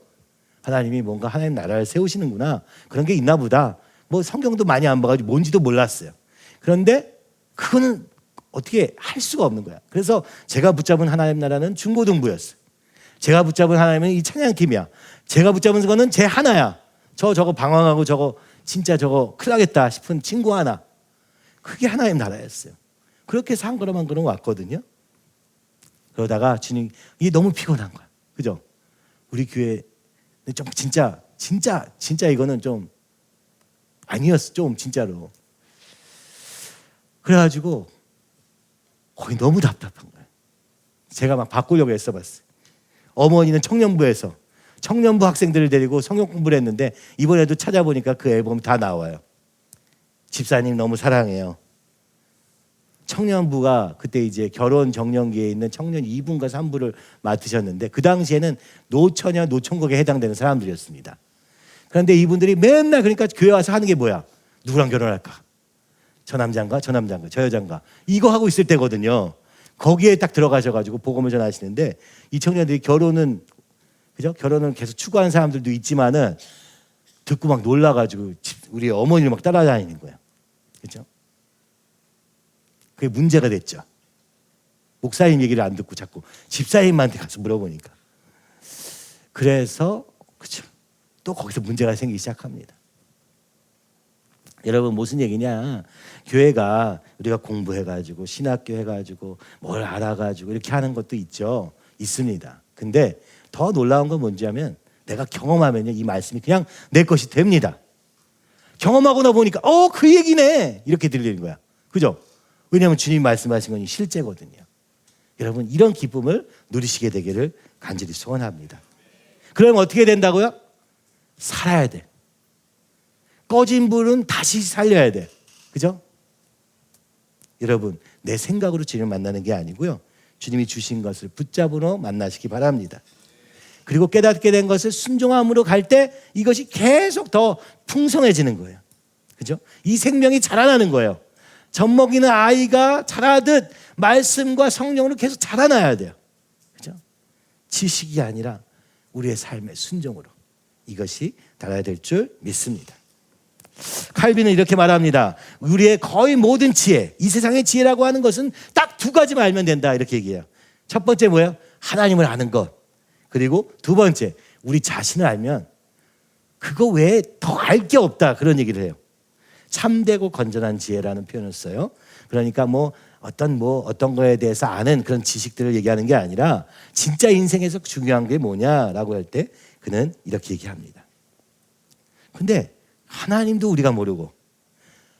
하나님이 뭔가 하나님 나라를 세우시는구나. 그런 게 있나 보다. 뭐 성경도 많이 안 봐가지고 뭔지도 몰랐어요. 그런데 그거는 어떻게 할 수가 없는 거야. 그래서 제가 붙잡은 하나님 나라는 중고등부였어요. 제가 붙잡은 하나님은 이 찬양팀이야. 제가 붙잡은 거는 제 하나야. 저거 방황하고 저거 진짜 저거 큰일 나겠다 싶은 친구 하나. 그게 하나님 나라였어요. 그렇게 해서 한 걸음 한 걸음 왔거든요. 그러다가 주님 이게 너무 피곤한 거야. 그죠? 우리 교회 좀 진짜 이거는 좀 아니었어. 좀 진짜로. 그래가지고 거기 너무 답답한 거예요. 제가 막 바꾸려고 애써봤어요. 어머니는 청년부에서 청년부 학생들을 데리고 성경 공부를 했는데 이번에도 찾아보니까 그 앨범 다 나와요. 집사님 너무 사랑해요. 청년부가 그때 이제 결혼 정년기에 있는 청년 2부인가 3부를 맡으셨는데 그 당시에는 노처녀 노총각에 해당되는 사람들이었습니다. 그런데 이분들이 맨날 그러니까 교회 와서 하는 게 뭐야? 누구랑 결혼할까? 저 남자인가 저 남자인가 저 여자인가 이거 하고 있을 때거든요. 거기에 딱 들어가셔가지고 복음을 전하시는데 이 청년들이 결혼은 그죠? 결혼은 계속 추구하는 사람들도 있지만은 듣고 막 놀라가지고 우리 어머니를 막 따라다니는 거예요. 그죠? 그게 문제가 됐죠. 목사님 얘기를 안 듣고 자꾸 집사님한테 가서 물어보니까. 그래서 그죠? 또 거기서 문제가 생기기 시작합니다. 여러분 무슨 얘기냐? 교회가 우리가 공부해가지고 신학교 해가지고 뭘 알아가지고 이렇게 하는 것도 있죠. 있습니다. 근데 더 놀라운 건 뭔지 하면 내가 경험하면요 이 말씀이 그냥 내 것이 됩니다. 경험하고 나 보니까 그 얘기네 이렇게 들리는 거야. 그죠? 왜냐하면 주님이 말씀하신 건 실제거든요. 여러분 이런 기쁨을 누리시게 되기를 간절히 소원합니다. 그럼 어떻게 된다고요? 살아야 돼. 꺼진 불은 다시 살려야 돼. 그죠? 여러분 내 생각으로 주님을 만나는 게 아니고요. 주님이 주신 것을 붙잡으러 만나시기 바랍니다. 그리고 깨닫게 된 것을 순종함으로 갈 때 이것이 계속 더 풍성해지는 거예요. 그죠? 이 생명이 자라나는 거예요. 젖먹이는 아이가 자라듯 말씀과 성령으로 계속 자라나야 돼요. 그죠? 지식이 아니라 우리의 삶의 순종으로 이것이 달아야 될 줄 믿습니다. 칼빈은 이렇게 말합니다. 우리의 거의 모든 지혜, 이 세상의 지혜라고 하는 것은 딱 두 가지만 알면 된다 이렇게 얘기해요. 첫 번째 뭐예요? 하나님을 아는 것. 그리고 두 번째 우리 자신을 알면 그거 외에 더 알 게 없다 그런 얘기를 해요. 참되고 건전한 지혜라는 표현을 써요. 그러니까 어떤 거에 대해서 아는 그런 지식들을 얘기하는 게 아니라 진짜 인생에서 중요한 게 뭐냐라고 할 때 그는 이렇게 얘기합니다. 근데 하나님도 우리가 모르고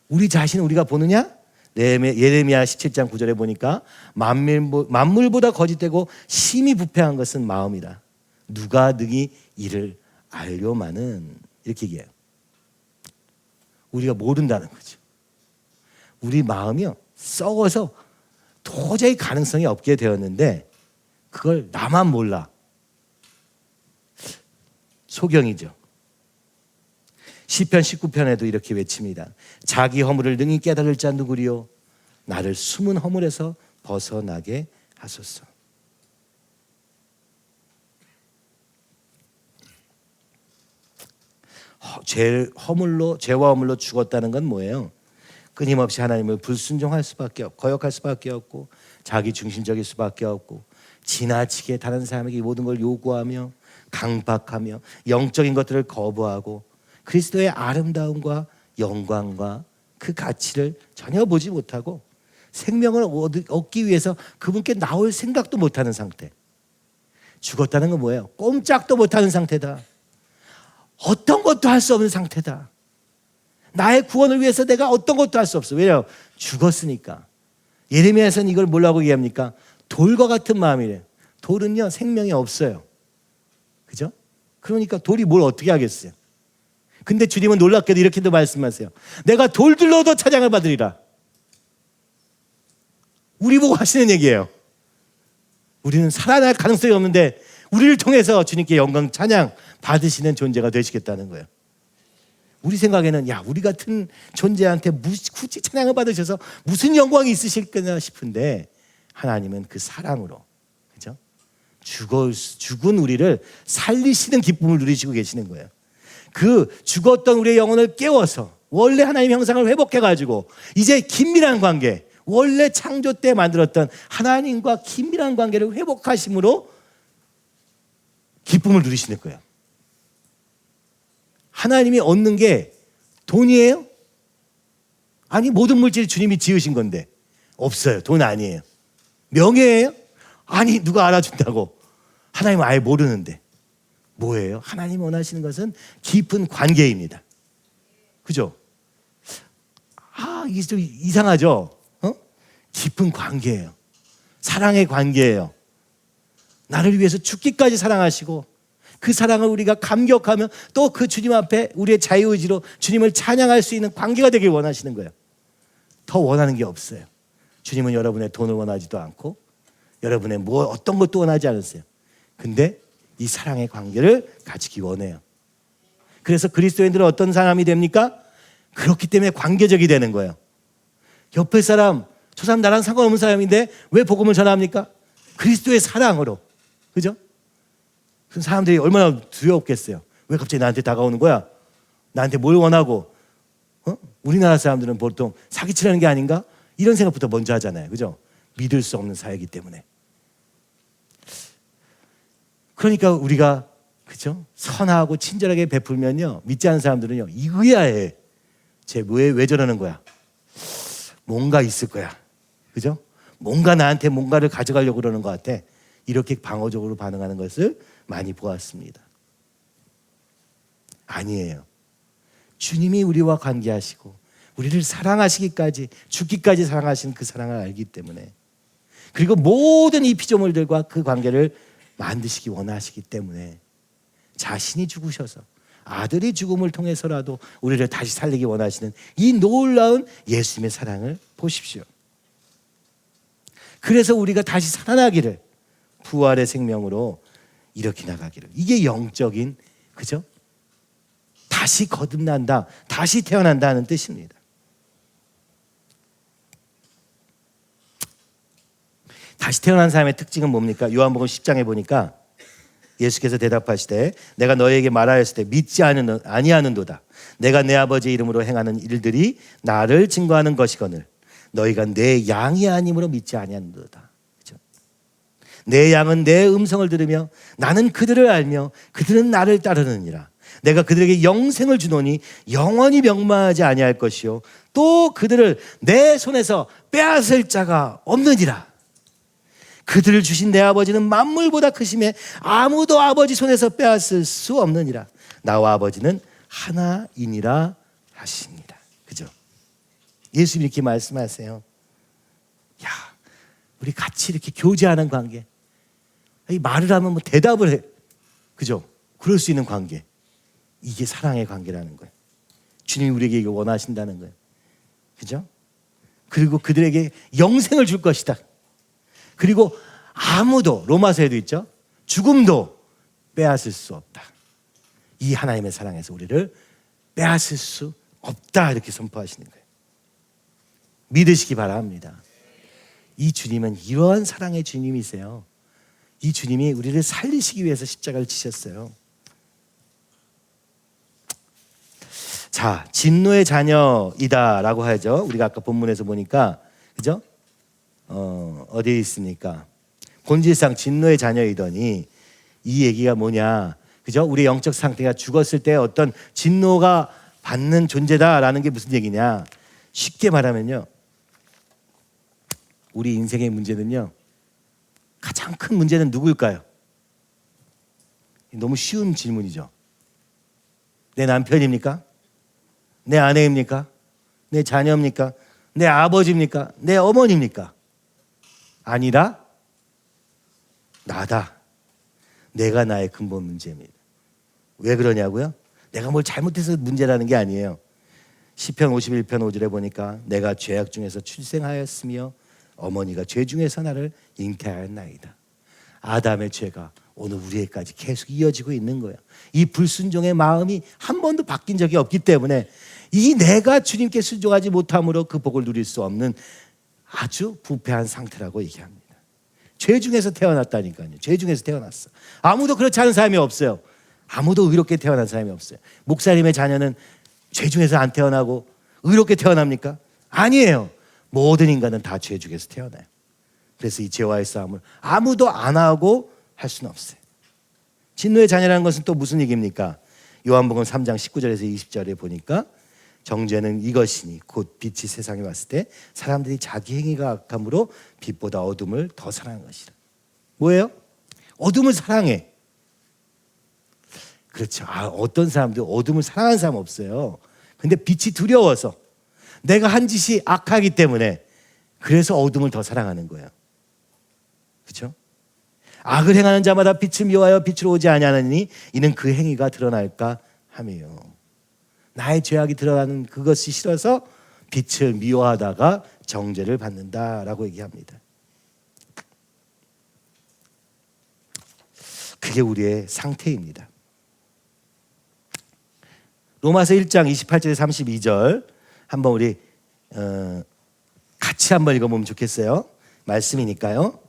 우리 자신을 우리가 보느냐? 예레미야 17장 9절에 보니까 만물보다 거짓되고 심히 부패한 것은 마음이라 누가 능히 이를 알려마는 이렇게 얘기해요. 우리가 모른다는 거죠. 우리 마음이요 썩어서 도저히 가능성이 없게 되었는데 그걸 나만 몰라. 소경이죠. 시편 19편에도 이렇게 외칩니다. 자기 허물을 능히 깨달을 자 누구리요? 나를 숨은 허물에서 벗어나게 하소서. 죄와 허물로 죽었다는 건 뭐예요? 끊임없이 하나님을 불순종할 수밖에 없고 거역할 수밖에 없고 자기 중심적일 수밖에 없고 지나치게 다른 사람에게 모든 걸 요구하며 강박하며 영적인 것들을 거부하고 그리스도의 아름다움과 영광과 그 가치를 전혀 보지 못하고 생명을 얻기 위해서 그분께 나올 생각도 못하는 상태. 죽었다는 건 뭐예요? 꼼짝도 못하는 상태다. 어떤 것도 할 수 없는 상태다. 나의 구원을 위해서 내가 어떤 것도 할 수 없어. 왜냐하면 죽었으니까. 예레미야에서는 이걸 뭐라고 얘기합니까? 돌과 같은 마음이래요. 돌은요 생명이 없어요. 그죠? 그러니까 돌이 뭘 어떻게 하겠어요? 근데 주님은 놀랍게도 이렇게도 말씀하세요. 내가 돌들로도 찬양을 받으리라. 우리 보고 하시는 얘기예요. 우리는 살아날 가능성이 없는데 우리를 통해서 주님께 영광 찬양 받으시는 존재가 되시겠다는 거예요. 우리 생각에는 우리 같은 존재한테 굳이 찬양을 받으셔서 무슨 영광이 있으실까 싶은데 하나님은 그 사랑으로 그죠? 죽은 우리를 살리시는 기쁨을 누리시고 계시는 거예요. 그 죽었던 우리의 영혼을 깨워서 원래 하나님의 형상을 회복해가지고 이제 긴밀한 관계, 원래 창조 때 만들었던 하나님과 긴밀한 관계를 회복하심으로 기쁨을 누리시는 거예요. 하나님이 얻는 게 돈이에요? 아니 모든 물질이 주님이 지으신 건데 없어요. 돈 아니에요. 명예예요? 아니 누가 알아준다고. 하나님은 아예 모르는데 뭐예요? 하나님이 원하시는 것은 깊은 관계입니다. 그죠? 이게 좀 이상하죠? 깊은 관계예요. 사랑의 관계예요. 나를 위해서 죽기까지 사랑하시고 그 사랑을 우리가 감격하며 또 그 주님 앞에 우리의 자유의지로 주님을 찬양할 수 있는 관계가 되길 원하시는 거예요. 더 원하는 게 없어요. 주님은 여러분의 돈을 원하지도 않고 여러분의 어떤 것도 원하지 않으세요. 근데 이 사랑의 관계를 가지기 원해요. 그래서 그리스도인들은 어떤 사람이 됩니까? 그렇기 때문에 관계적이 되는 거예요. 옆에 사람, 저 사람 나랑 상관없는 사람인데 왜 복음을 전합니까? 그리스도의 사랑으로. 그죠? 그 사람들이 얼마나 두렵겠어요. 왜 갑자기 나한테 다가오는 거야? 나한테 뭘 원하고? 우리나라 사람들은 보통 사기치려는 게 아닌가? 이런 생각부터 먼저 하잖아요. 그죠? 믿을 수 없는 사회이기 때문에. 그러니까 우리가 그죠? 선하고 친절하게 베풀면요, 믿지 않는 사람들은요, 이거야해. 쟤 왜 저러는 거야? 뭔가 있을 거야. 그죠? 뭔가 나한테 뭔가를 가져가려고 그러는 것 같아. 이렇게 방어적으로 반응하는 것을 많이 보았습니다. 아니에요. 주님이 우리와 관계하시고 우리를 사랑하시기까지, 죽기까지 사랑하시는 그 사랑을 알기 때문에, 그리고 모든 이 피조물들과 그 관계를 만드시기 원하시기 때문에 자신이 죽으셔서 아들이 죽음을 통해서라도 우리를 다시 살리기 원하시는 이 놀라운 예수님의 사랑을 보십시오. 그래서 우리가 다시 살아나기를, 부활의 생명으로 이렇게 나가기를, 이게 영적인, 그죠? 다시 거듭난다, 다시 태어난다는 뜻입니다. 다시 태어난 사람의 특징은 뭡니까? 요한복음 10장에 보니까 예수께서 대답하시되 내가 너희에게 말하였을 때 믿지 아니하는도다. 내가 내 아버지의 이름으로 행하는 일들이 나를 증거하는 것이거늘 너희가 내 양이 아님으로 믿지 아니하는도다. 그렇죠? 내 양은 내 음성을 들으며 나는 그들을 알며 그들은 나를 따르느니라. 내가 그들에게 영생을 주노니 영원히 멸망하지 아니할 것이요 또 그들을 내 손에서 빼앗을 자가 없느니라. 그들을 주신 내 아버지는 만물보다 크심에 아무도 아버지 손에서 빼앗을 수 없느니라. 나와 아버지는 하나이니라 하십니다. 그죠? 예수님이 이렇게 말씀하세요. 야, 우리 같이 이렇게 교제하는 관계. 이 말을 하면 뭐 대답을 해. 그죠? 그럴 수 있는 관계. 이게 사랑의 관계라는 거예요. 주님이 우리에게 이거 원하신다는 거예요. 그죠? 그리고 그들에게 영생을 줄 것이다. 그리고 아무도, 로마서에도 있죠, 죽음도 빼앗을 수 없다. 이 하나님의 사랑에서 우리를 빼앗을 수 없다, 이렇게 선포하시는 거예요. 믿으시기 바랍니다. 이 주님은 이러한 사랑의 주님이세요. 이 주님이 우리를 살리시기 위해서 십자가를 지셨어요. 자, 진노의 자녀이다라고 하죠. 우리가 아까 본문에서 보니까, 그죠? 어디에 있습니까? 본질상 진노의 자녀이더니, 이 얘기가 뭐냐? 그죠? 우리 영적 상태가 죽었을 때 어떤 진노가 받는 존재다라는 게 무슨 얘기냐? 쉽게 말하면요, 우리 인생의 문제는요, 가장 큰 문제는 누구일까요? 너무 쉬운 질문이죠. 내 남편입니까? 내 아내입니까? 내 자녀입니까? 내 아버지입니까? 내 어머니입니까? 아니라 나다. 내가 나의 근본 문제입니다. 왜 그러냐고요? 내가 뭘 잘못해서 문제라는 게 아니에요. 시편 51편 5절에 보니까 내가 죄악 중에서 출생하였으며 어머니가 죄 중에서 나를 잉태하였나이다. 아담의 죄가 오늘 우리에게까지 계속 이어지고 있는 거예요. 이 불순종의 마음이 한 번도 바뀐 적이 없기 때문에 이 내가 주님께 순종하지 못함으로 그 복을 누릴 수 없는 아주 부패한 상태라고 얘기합니다. 죄 중에서 태어났다니까요. 죄 중에서 태어났어. 아무도 그렇지 않은 사람이 없어요. 아무도 의롭게 태어난 사람이 없어요. 목사님의 자녀는 죄 중에서 안 태어나고 의롭게 태어납니까? 아니에요. 모든 인간은 다 죄 중에서 태어나요. 그래서 이 죄와의 싸움을 아무도 안 하고 할 수는 없어요. 진노의 자녀라는 것은 또 무슨 얘기입니까? 요한복음 3장 19절에서 20절에 보니까 정죄는 이것이니 곧 빛이 세상에 왔을 때 사람들이 자기 행위가 악함으로 빛보다 어둠을 더 사랑한 것이라. 뭐예요? 어둠을 사랑해. 그렇죠. 어떤 사람들 어둠을 사랑하는 사람 없어요. 근데 빛이 두려워서, 내가 한 짓이 악하기 때문에, 그래서 어둠을 더 사랑하는 거예요. 그렇죠? 악을 행하는 자마다 빛을 미워하여 빛으로 오지 아니하느니 이는 그 행위가 드러날까 함이요. 나의 죄악이 드러나는 그것이 싫어서 빛을 미워하다가 정죄를 받는다라고 얘기합니다. 그게 우리의 상태입니다. 로마서 1장 28절에 32절 한번 우리 같이 한번 읽어보면 좋겠어요. 말씀이니까요.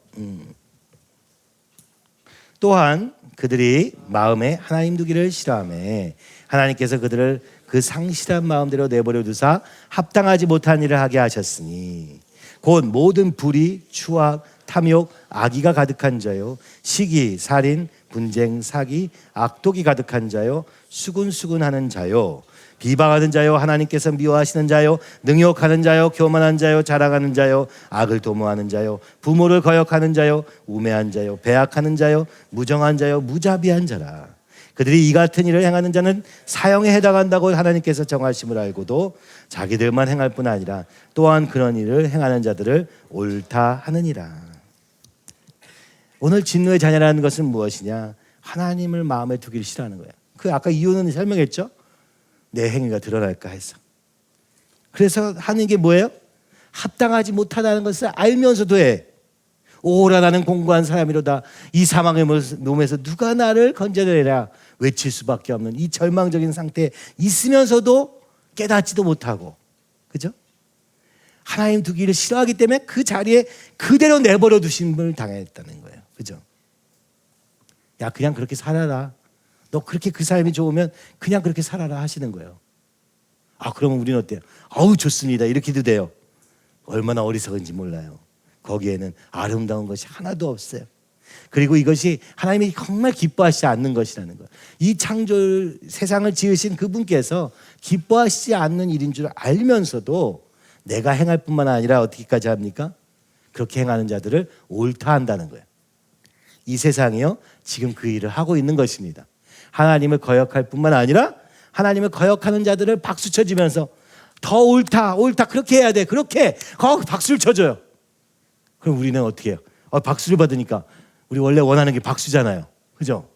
또한 그들이 마음에 하나님 두기를 싫어하며 하나님께서 그들을 그 상실한 마음대로 내버려 두사 합당하지 못한 일을 하게 하셨으니 곧 모든 불의, 추악, 탐욕, 악의가 가득한 자요 시기, 살인, 분쟁, 사기, 악독이 가득한 자요 수군수군하는 자요 비방하는 자요 하나님께서 미워하시는 자요 능욕하는 자요 교만한 자요 자랑하는 자요 악을 도모하는 자요 부모를 거역하는 자요 우매한 자요 배악하는 자요 무정한 자요 무자비한 자라. 그들이 이 같은 일을 행하는 자는 사형에 해당한다고 하나님께서 정하심을 알고도 자기들만 행할 뿐 아니라 또한 그런 일을 행하는 자들을 옳다 하느니라. 오늘 진노의 자녀라는 것은 무엇이냐? 하나님을 마음에 두기를 싫어하는 거예요. 그 아까 이유는 설명했죠? 내 행위가 드러날까 해서. 그래서 하는 게 뭐예요? 합당하지 못하다는 것을 알면서도 해. 오라 나는 공고한 사람이로다. 이 사망의 몸에서 누가 나를 건져내라 외칠 수밖에 없는 이 절망적인 상태에 있으면서도 깨닫지도 못하고, 그죠? 하나님 두기를 싫어하기 때문에 그 자리에 그대로 내버려 두심을 당했다는 거예요. 그죠? 야, 그냥 그렇게 살아라. 너 그렇게 그 삶이 좋으면 그냥 그렇게 살아라 하시는 거예요. 아, 그러면 우리는 어때요? 아우, 좋습니다. 이렇게도 돼요. 얼마나 어리석은지 몰라요. 거기에는 아름다운 것이 하나도 없어요. 그리고 이것이 하나님이 정말 기뻐하시지 않는 것이라는 거예요. 이 창조 세상을 지으신 그분께서 기뻐하시지 않는 일인 줄 알면서도 내가 행할 뿐만 아니라 어떻게까지 합니까? 그렇게 행하는 자들을 옳다 한다는 거예요. 이 세상이요, 지금 그 일을 하고 있는 것입니다. 하나님을 거역할 뿐만 아니라 하나님을 거역하는 자들을 박수 쳐주면서 더 옳다, 옳다, 그렇게 해야 돼, 그렇게 박수를 쳐줘요. 그럼 우리는 어떻게 해요? 박수를 받으니까 우리 원래 원하는 게 박수잖아요. 그죠?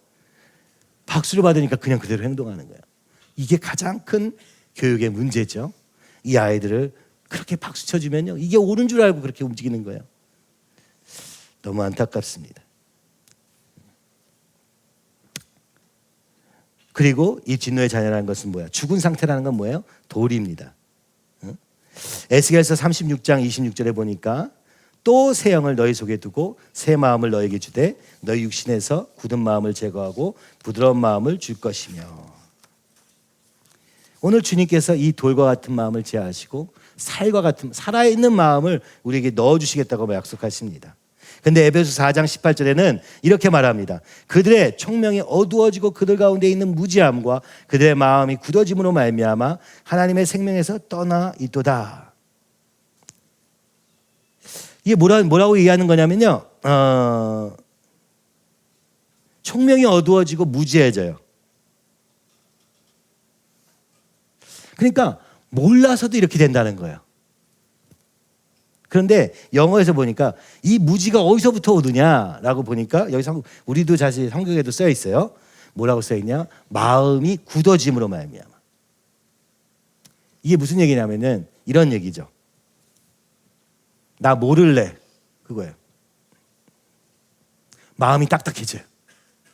박수를 받으니까 그냥 그대로 행동하는 거예요. 이게 가장 큰 교육의 문제죠. 이 아이들을 그렇게 박수 쳐주면요, 이게 옳은 줄 알고 그렇게 움직이는 거예요. 너무 안타깝습니다. 그리고 이 진노의 자녀라는 것은 뭐야? 죽은 상태라는 건 뭐예요? 돌입니다. 에스겔서 36장 26절에 보니까 또 새 영을 너희 속에 두고 새 마음을 너에게 주되 너희 육신에서 굳은 마음을 제거하고 부드러운 마음을 줄 것이며. 오늘 주님께서 이 돌과 같은 마음을 제하시고 살과 같은 살아있는 마음을 우리에게 넣어주시겠다고 약속하십니다. 근데 에베소 4장 18절에는 이렇게 말합니다. 그들의 총명이 어두워지고 그들 가운데 있는 무지함과 그들의 마음이 굳어짐으로 말미암아 하나님의 생명에서 떠나 있도다. 이게 뭐라고 얘기하는 거냐면요, 총명이 어두워지고 무지해져요. 그러니까 몰라서도 이렇게 된다는 거예요. 그런데 영어에서 보니까 이 무지가 어디서부터 오느냐라고 보니까 여기 우리도 사실 성경에도 써 있어요. 뭐라고 써 있냐? 마음이 굳어짐으로 말미암아. 이게 무슨 얘기냐면은 이런 얘기죠. 나 모를래, 그거예요. 마음이 딱딱해져요.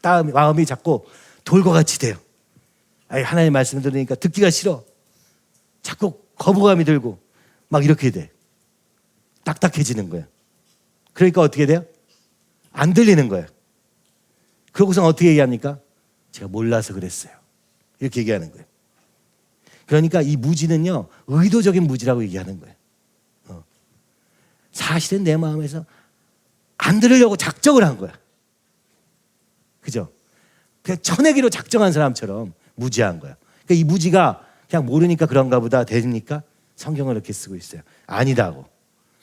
마음이 자꾸 돌과 같이 돼요. 하나님 말씀 들으니까 듣기가 싫어. 자꾸 거부감이 들고 막 이렇게 돼. 딱딱해지는 거예요. 그러니까 어떻게 돼요? 안 들리는 거예요. 그러고서 어떻게 얘기합니까? 제가 몰라서 그랬어요. 이렇게 얘기하는 거예요. 그러니까 이 무지는요, 의도적인 무지라고 얘기하는 거예요. 사실은 내 마음에서 안 들으려고 작정을 한 거야. 그죠? 그냥 쳐내기로 작정한 사람처럼 무지한 거야. 그러니까 이 무지가 그냥 모르니까 그런가 보다 됩니까? 성경을 이렇게 쓰고 있어요. 아니다고.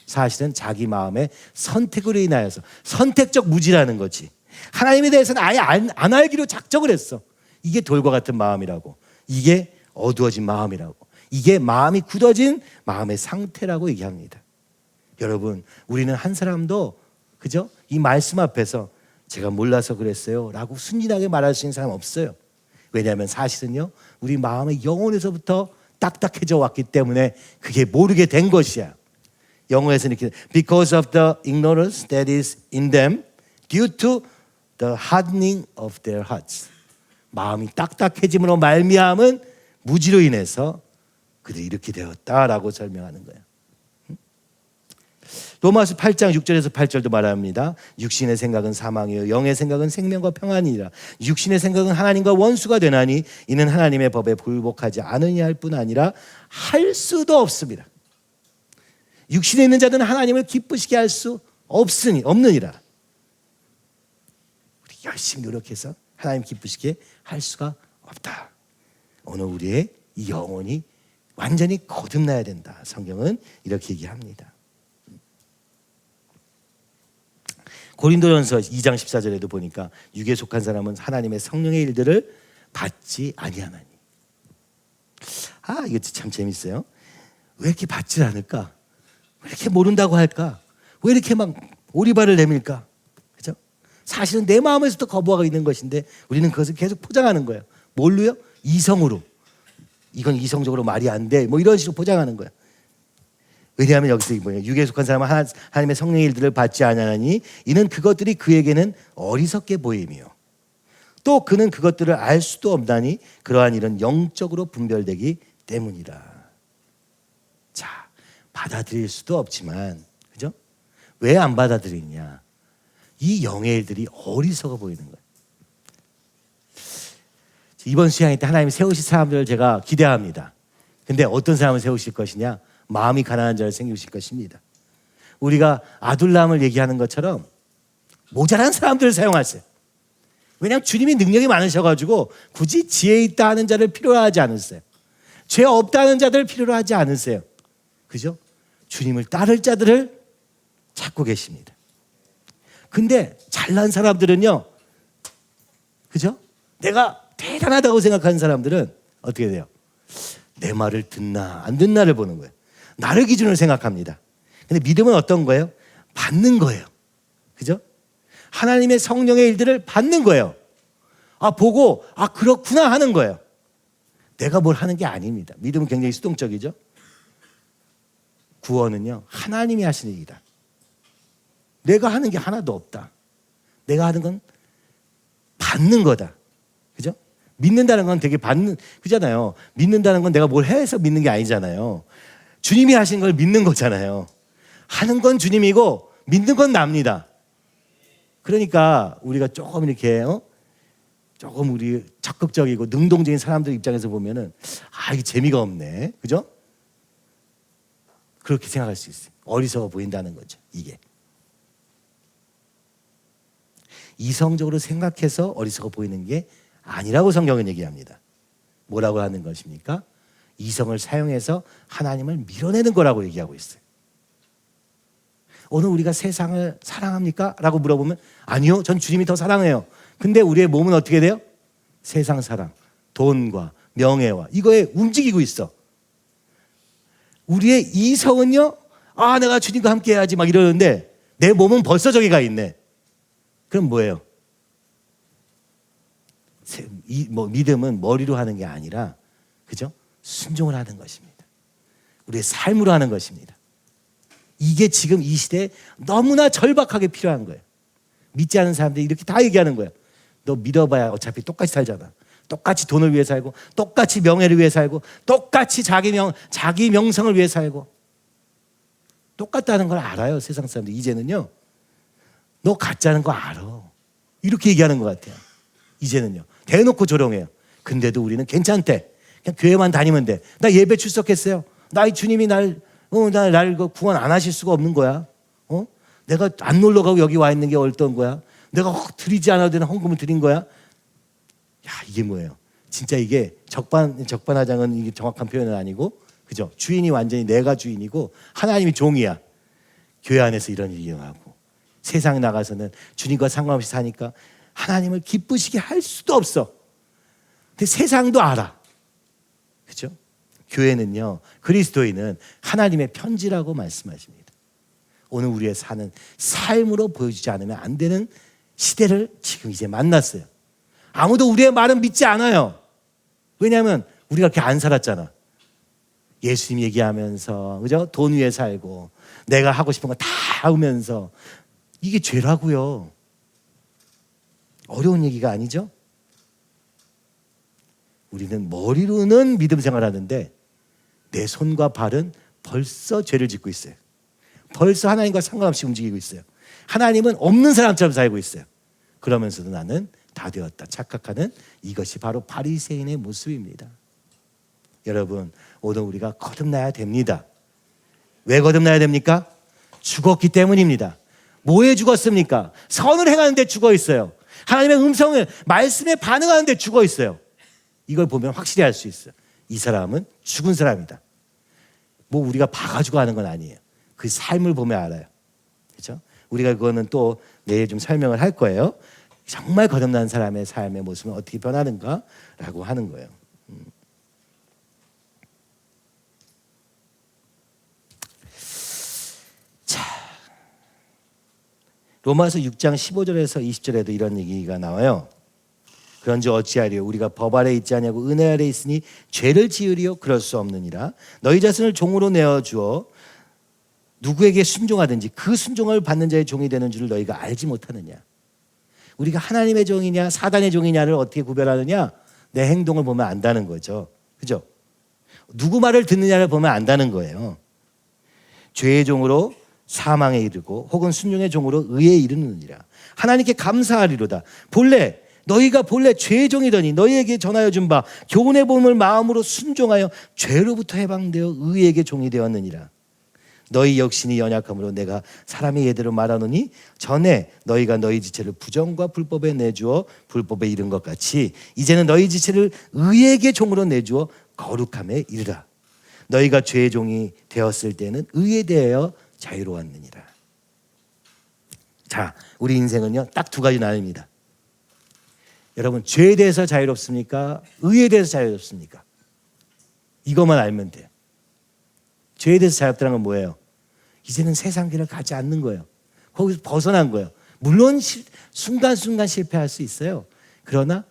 사실은 자기 마음의 선택으로 인하여서 선택적 무지라는 거지. 하나님에 대해서는 아예 안 알기로 작정을 했어. 이게 돌과 같은 마음이라고. 이게 어두워진 마음이라고. 이게 마음이 굳어진 마음의 상태라고 얘기합니다. 여러분, 우리는 한 사람도, 그죠? 이 말씀 앞에서 제가 몰라서 그랬어요 라고 순진하게 말할 수 있는 사람 없어요. 왜냐하면 사실은요, 우리 마음의 영혼에서부터 딱딱해져 왔기 때문에 그게 모르게 된 것이야. 영어에서는 이렇게 because of the ignorance that is in them due to the hardening of their hearts. 마음이 딱딱해짐으로 말미암은 무지로 인해서 그들이 이렇게 되었다라고 설명하는 거예요. 로마서 8장 6절에서 8절도 말합니다. 육신의 생각은 사망이요 영의 생각은 생명과 평안이라. 육신의 생각은 하나님과 원수가 되나니 이는 하나님의 법에 불복하지 않으냐 할 뿐 아니라 할 수도 없습니다. 육신에 있는 자들은 하나님을 기쁘시게 할 수 없느니라. 우리 열심히 노력해서 하나님 기쁘시게 할 수가 없다. 오늘 우리의 이 영혼이 완전히 거듭나야 된다. 성경은 이렇게 얘기합니다. 고린도전서 2장 14절에도 보니까 육에 속한 사람은 하나님의 성령의 일들을 받지 아니하나니. 이거 참 재밌어요. 왜 이렇게 받질 않을까? 왜 이렇게 모른다고 할까? 왜 이렇게 막 오리발을 내밀까? 그죠? 사실은 내 마음에서도 거부하고 있는 것인데 우리는 그것을 계속 포장하는 거예요. 뭘로요? 이성으로. 이건 이성적으로 말이 안 돼. 뭐 이런 식으로 포장하는 거예요. 왜냐하면 여기서 뭐예요? 육에 속한 사람은 하나님의 성령의 일들을 받지 아니하니 이는 그것들이 그에게는 어리석게 보임이요 또 그는 그것들을 알 수도 없나니 그러한 일은 영적으로 분별되기 때문이라. 자, 받아들일 수도 없지만, 그죠? 왜 안 받아들이냐? 이 영의 일들이 어리석어 보이는 거예요. 이번 수양회 때 하나님이 세우실 사람들을 제가 기대합니다. 근데 어떤 사람을 세우실 것이냐? 마음이 가난한 자를 세우실 것입니다. 우리가 아둘람을 얘기하는 것처럼 모자란 사람들을 사용하세요. 왜냐하면 주님이 능력이 많으셔가지고 굳이 지혜 있다 하는 자를 필요로 하지 않으세요. 죄 없다 하는 자들을 필요로 하지 않으세요. 그죠? 주님을 따를 자들을 찾고 계십니다. 근데 잘난 사람들은요, 그죠? 내가 대단하다고 생각하는 사람들은 어떻게 돼요? 내 말을 듣나 안 듣나를 보는 거예요. 나를 기준으로 생각합니다. 근데 믿음은 어떤 거예요? 받는 거예요. 그죠? 하나님의 성령의 일들을 받는 거예요. 보고 그렇구나 하는 거예요. 내가 뭘 하는 게 아닙니다. 믿음은 굉장히 수동적이죠. 구원은요, 하나님이 하시는 일이다. 내가 하는 게 하나도 없다. 내가 하는 건 받는 거다. 그죠? 믿는다는 건 되게 받는, 그잖아요. 믿는다는 건 내가 뭘 해서 믿는 게 아니잖아요. 주님이 하신 걸 믿는 거잖아요. 하는 건 주님이고 믿는 건 납니다. 그러니까 우리가 조금 이렇게 조금 우리 적극적이고 능동적인 사람들 입장에서 보면은 이게 재미가 없네. 그죠? 그렇게 생각할 수 있어요. 어리석어 보인다는 거죠. 이게. 이성적으로 생각해서 어리석어 보이는 게 아니라고 성경은 얘기합니다. 뭐라고 하는 것입니까? 이성을 사용해서 하나님을 밀어내는 거라고 얘기하고 있어요. 오늘 우리가 세상을 사랑합니까? 라고 물어보면 아니요, 전 주님이 더 사랑해요. 근데 우리의 몸은 어떻게 돼요? 세상 사랑, 돈과 명예와 이거에 움직이고 있어. 우리의 이성은요, 내가 주님과 함께 해야지 막 이러는데 내 몸은 벌써 저기 가 있네. 그럼 뭐예요? 믿음은 머리로 하는 게 아니라, 그죠? 순종을 하는 것입니다. 우리의 삶으로 하는 것입니다. 이게 지금 이 시대에 너무나 절박하게 필요한 거예요. 믿지 않는 사람들이 이렇게 다 얘기하는 거예요. 너 믿어봐야 어차피 똑같이 살잖아. 똑같이 돈을 위해 살고, 똑같이 명예를 위해 살고, 똑같이 자기 명성을 위해 살고. 똑같다는 걸 알아요, 세상 사람들. 이제는요, 너 가짜는 거 알아. 이렇게 얘기하는 것 같아요. 이제는요, 대놓고 조롱해요. 근데도 우리는 괜찮대. 그냥 교회만 다니면 돼. 나 예배 출석했어요. 나 주님이 날 구원 안 하실 수가 없는 거야. 내가 안 놀러 가고 여기 와 있는 게 어떤 거야? 내가 드리지 않아도 되는 헌금을 드린 거야? 이게 뭐예요? 진짜 이게 적반하장은 이게 정확한 표현은 아니고, 그죠? 주인이 완전히 내가 주인이고 하나님이 종이야. 교회 안에서 이런 일이 일어나고 세상에 나가서는 주님과 상관없이 사니까 하나님을 기쁘시게 할 수도 없어. 근데 세상도 알아. 그죠? 교회는요, 그리스도인은 하나님의 편지라고 말씀하십니다. 오늘 우리의 사는 삶으로 보여주지 않으면 안 되는 시대를 지금 이제 만났어요. 아무도 우리의 말은 믿지 않아요. 왜냐하면 우리가 그렇게 안 살았잖아. 예수님 얘기하면서, 그죠? 돈 위에 살고 내가 하고 싶은 거 다 하면서. 이게 죄라고요. 어려운 얘기가 아니죠? 우리는 머리로는 믿음 생활하는데 내 손과 발은 벌써 죄를 짓고 있어요. 벌써 하나님과 상관없이 움직이고 있어요. 하나님은 없는 사람처럼 살고 있어요. 그러면서도 나는 다 되었다 착각하는 이것이 바로 바리새인의 모습입니다. 여러분, 오늘 우리가 거듭나야 됩니다. 왜 거듭나야 됩니까? 죽었기 때문입니다. 뭐에 죽었습니까? 선을 행하는데 죽어 있어요. 하나님의 음성을, 말씀에 반응하는데 죽어 있어요. 이걸 보면 확실히 알 수 있어요. 이 사람은 죽은 사람이다. 뭐 우리가 봐가지고 하는 건 아니에요. 그 삶을 보면 알아요. 그렇죠? 우리가 그거는 또 내일 좀 설명을 할 거예요. 정말 거듭난 사람의 삶의 모습은 어떻게 변하는가라고 하는 거예요. 자, 로마서 6장 15절에서 20절에도 이런 얘기가 나와요. 그런지 어찌하리요? 우리가 법 아래 있지 아니하고 은혜 아래 있으니 죄를 지으리요? 그럴 수 없느니라. 너희 자신을 종으로 내어주어 누구에게 순종하든지 그 순종을 받는 자의 종이 되는 줄을 너희가 알지 못하느냐. 우리가 하나님의 종이냐 사단의 종이냐를 어떻게 구별하느냐? 내 행동을 보면 안다는 거죠. 그죠? 누구 말을 듣느냐를 보면 안다는 거예요. 죄의 종으로 사망에 이르고 혹은 순종의 종으로 의에 이르느니라. 하나님께 감사하리로다. 너희가 본래 죄의 종이더니 너희에게 전하여 준 바 교훈의 복음을 마음으로 순종하여 죄로부터 해방되어 의에게 종이 되었느니라. 너희 역신이 연약함으로 내가 사람의 예대로 말하노니 전에 너희가 너희 지체를 부정과 불법에 내주어 불법에 이른 것 같이 이제는 너희 지체를 의에게 종으로 내주어 거룩함에 이르라. 너희가 죄의 종이 되었을 때는 의에 대하여 자유로웠느니라. 자, 우리 인생은요 딱 두 가지 나뉩니다. 여러분, 죄에 대해서 자유롭습니까? 의에 대해서 자유롭습니까? 이것만 알면 돼요. 죄에 대해서 자유롭다는 건 뭐예요? 이제는 세상 길을 가지 않는 거예요. 거기서 벗어난 거예요. 물론 순간순간 실패할 수 있어요. 그러나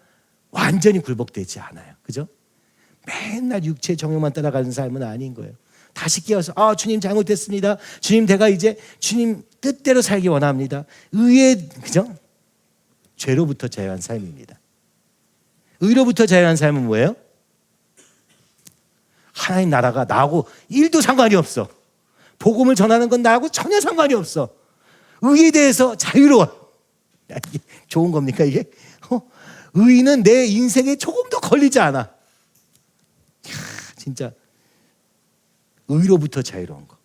완전히 굴복되지 않아요. 그죠? 맨날 육체의 정욕만 따라가는 삶은 아닌 거예요. 다시 깨어서 주님 잘못했습니다. 주님 내가 이제 주님 뜻대로 살기 원합니다. 그죠? 죄로부터 자유한 삶입니다. 의로부터 자유한 삶은 뭐예요? 하나님 나라가 나하고 1도 상관이 없어. 복음을 전하는 건 나하고 전혀 상관이 없어. 의에 대해서 자유로워. 이게 좋은 겁니까 이게? 의는 내 인생에 조금 더 걸리지 않아. 진짜 의로부터 자유로운 거.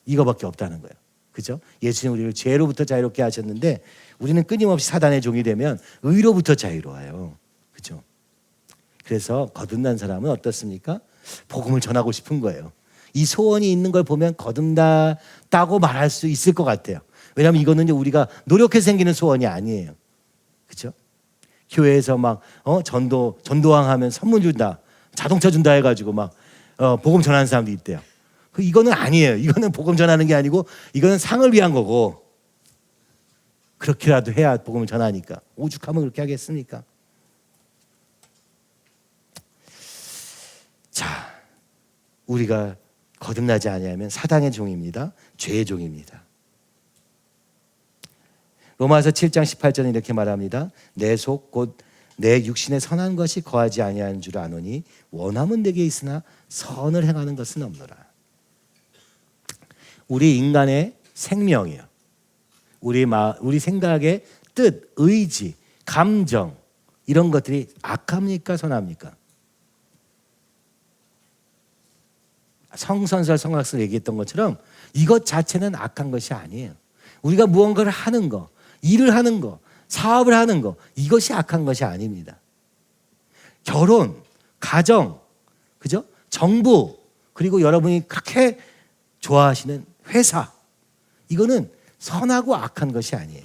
이거밖에 없다는 거예요. 그죠? 예수님 우리를 죄로부터 자유롭게 하셨는데 우리는 끊임없이 사단의 종이 되면 의로부터 자유로워요. 그죠? 그래서 거듭난 사람은 어떻습니까? 복음을 전하고 싶은 거예요. 이 소원이 있는 걸 보면 거듭났다고 말할 수 있을 것 같아요. 왜냐하면 이거는 우리가 노력해서 생기는 소원이 아니에요. 그죠? 교회에서 막 전도왕 하면 선물 준다, 자동차 준다 해가지고 막 복음 전하는 사람도 있대요. 이거는 아니에요. 이거는 복음 전하는 게 아니고 이거는 상을 위한 거고, 그렇게라도 해야 복음을 전하니까. 오죽하면 그렇게 하겠습니까? 자, 우리가 거듭나지 아니하면 사단의 종입니다. 죄의 종입니다. 로마서 7장 18절은 이렇게 말합니다. 내 속 곧 내 육신에 선한 것이 거하지 아니하는 줄 아노니 원함은 내게 있으나 선을 행하는 것은 없노라. 우리 인간의 생명이요, 우리 생각의 뜻, 의지, 감정, 이런 것들이 악합니까 선합니까? 성선설 성악설 얘기했던 것처럼 이것 자체는 악한 것이 아니에요. 우리가 무언가를 하는 거, 일을 하는 거, 사업을 하는 거, 이것이 악한 것이 아닙니다. 결혼, 가정, 그죠? 정부, 그리고 여러분이 그렇게 좋아하시는 회사, 이거는 선하고 악한 것이 아니에요.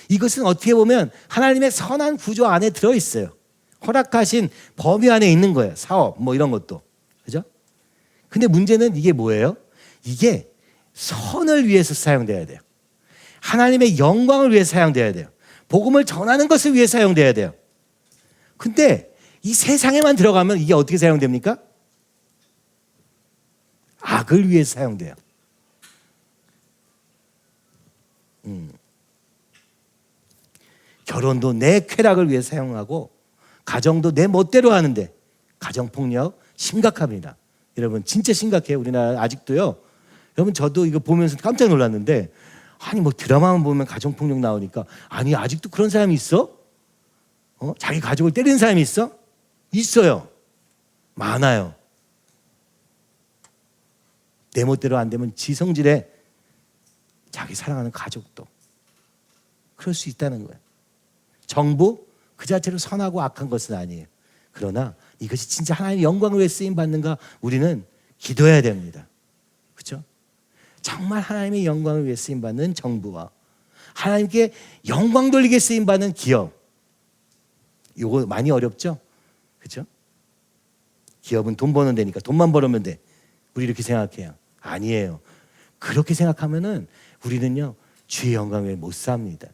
이것은 어떻게 보면 하나님의 선한 구조 안에 들어있어요. 허락하신 범위 안에 있는 거예요. 사업, 뭐 이런 것도. 그죠? 근데 문제는 이게 뭐예요? 이게 선을 위해서 사용돼야 돼요. 하나님의 영광을 위해서 사용돼야 돼요. 복음을 전하는 것을 위해 사용돼야 돼요. 근데 이 세상에만 들어가면 이게 어떻게 사용됩니까? 악을 위해서 사용돼요. 결혼도 내 쾌락을 위해 사용하고 가정도 내 멋대로 하는데 가정폭력 심각합니다. 여러분 진짜 심각해요. 우리나라 아직도요. 여러분 저도 이거 보면서 깜짝 놀랐는데 아니 뭐 드라마만 보면 가정폭력 나오니까 아니 아직도 그런 사람이 있어? 자기 가족을 때리는 사람이 있어? 있어요. 많아요. 내 멋대로 안 되면 지성질에 자기 사랑하는 가족도 그럴 수 있다는 거예요. 정부 그 자체로 선하고 악한 것은 아니에요. 그러나 이것이 진짜 하나님의 영광을 위해 쓰임 받는가 우리는 기도해야 됩니다. 그렇죠? 정말 하나님의 영광을 위해 쓰임 받는 정부와 하나님께 영광 돌리게 쓰임 받는 기업, 이거 많이 어렵죠? 그렇죠? 기업은 돈 버는 데니까 돈만 벌으면 돼. 우리 이렇게 생각해요. 아니에요. 그렇게 생각하면은 우리는요 주의 영광을 못 삽니다.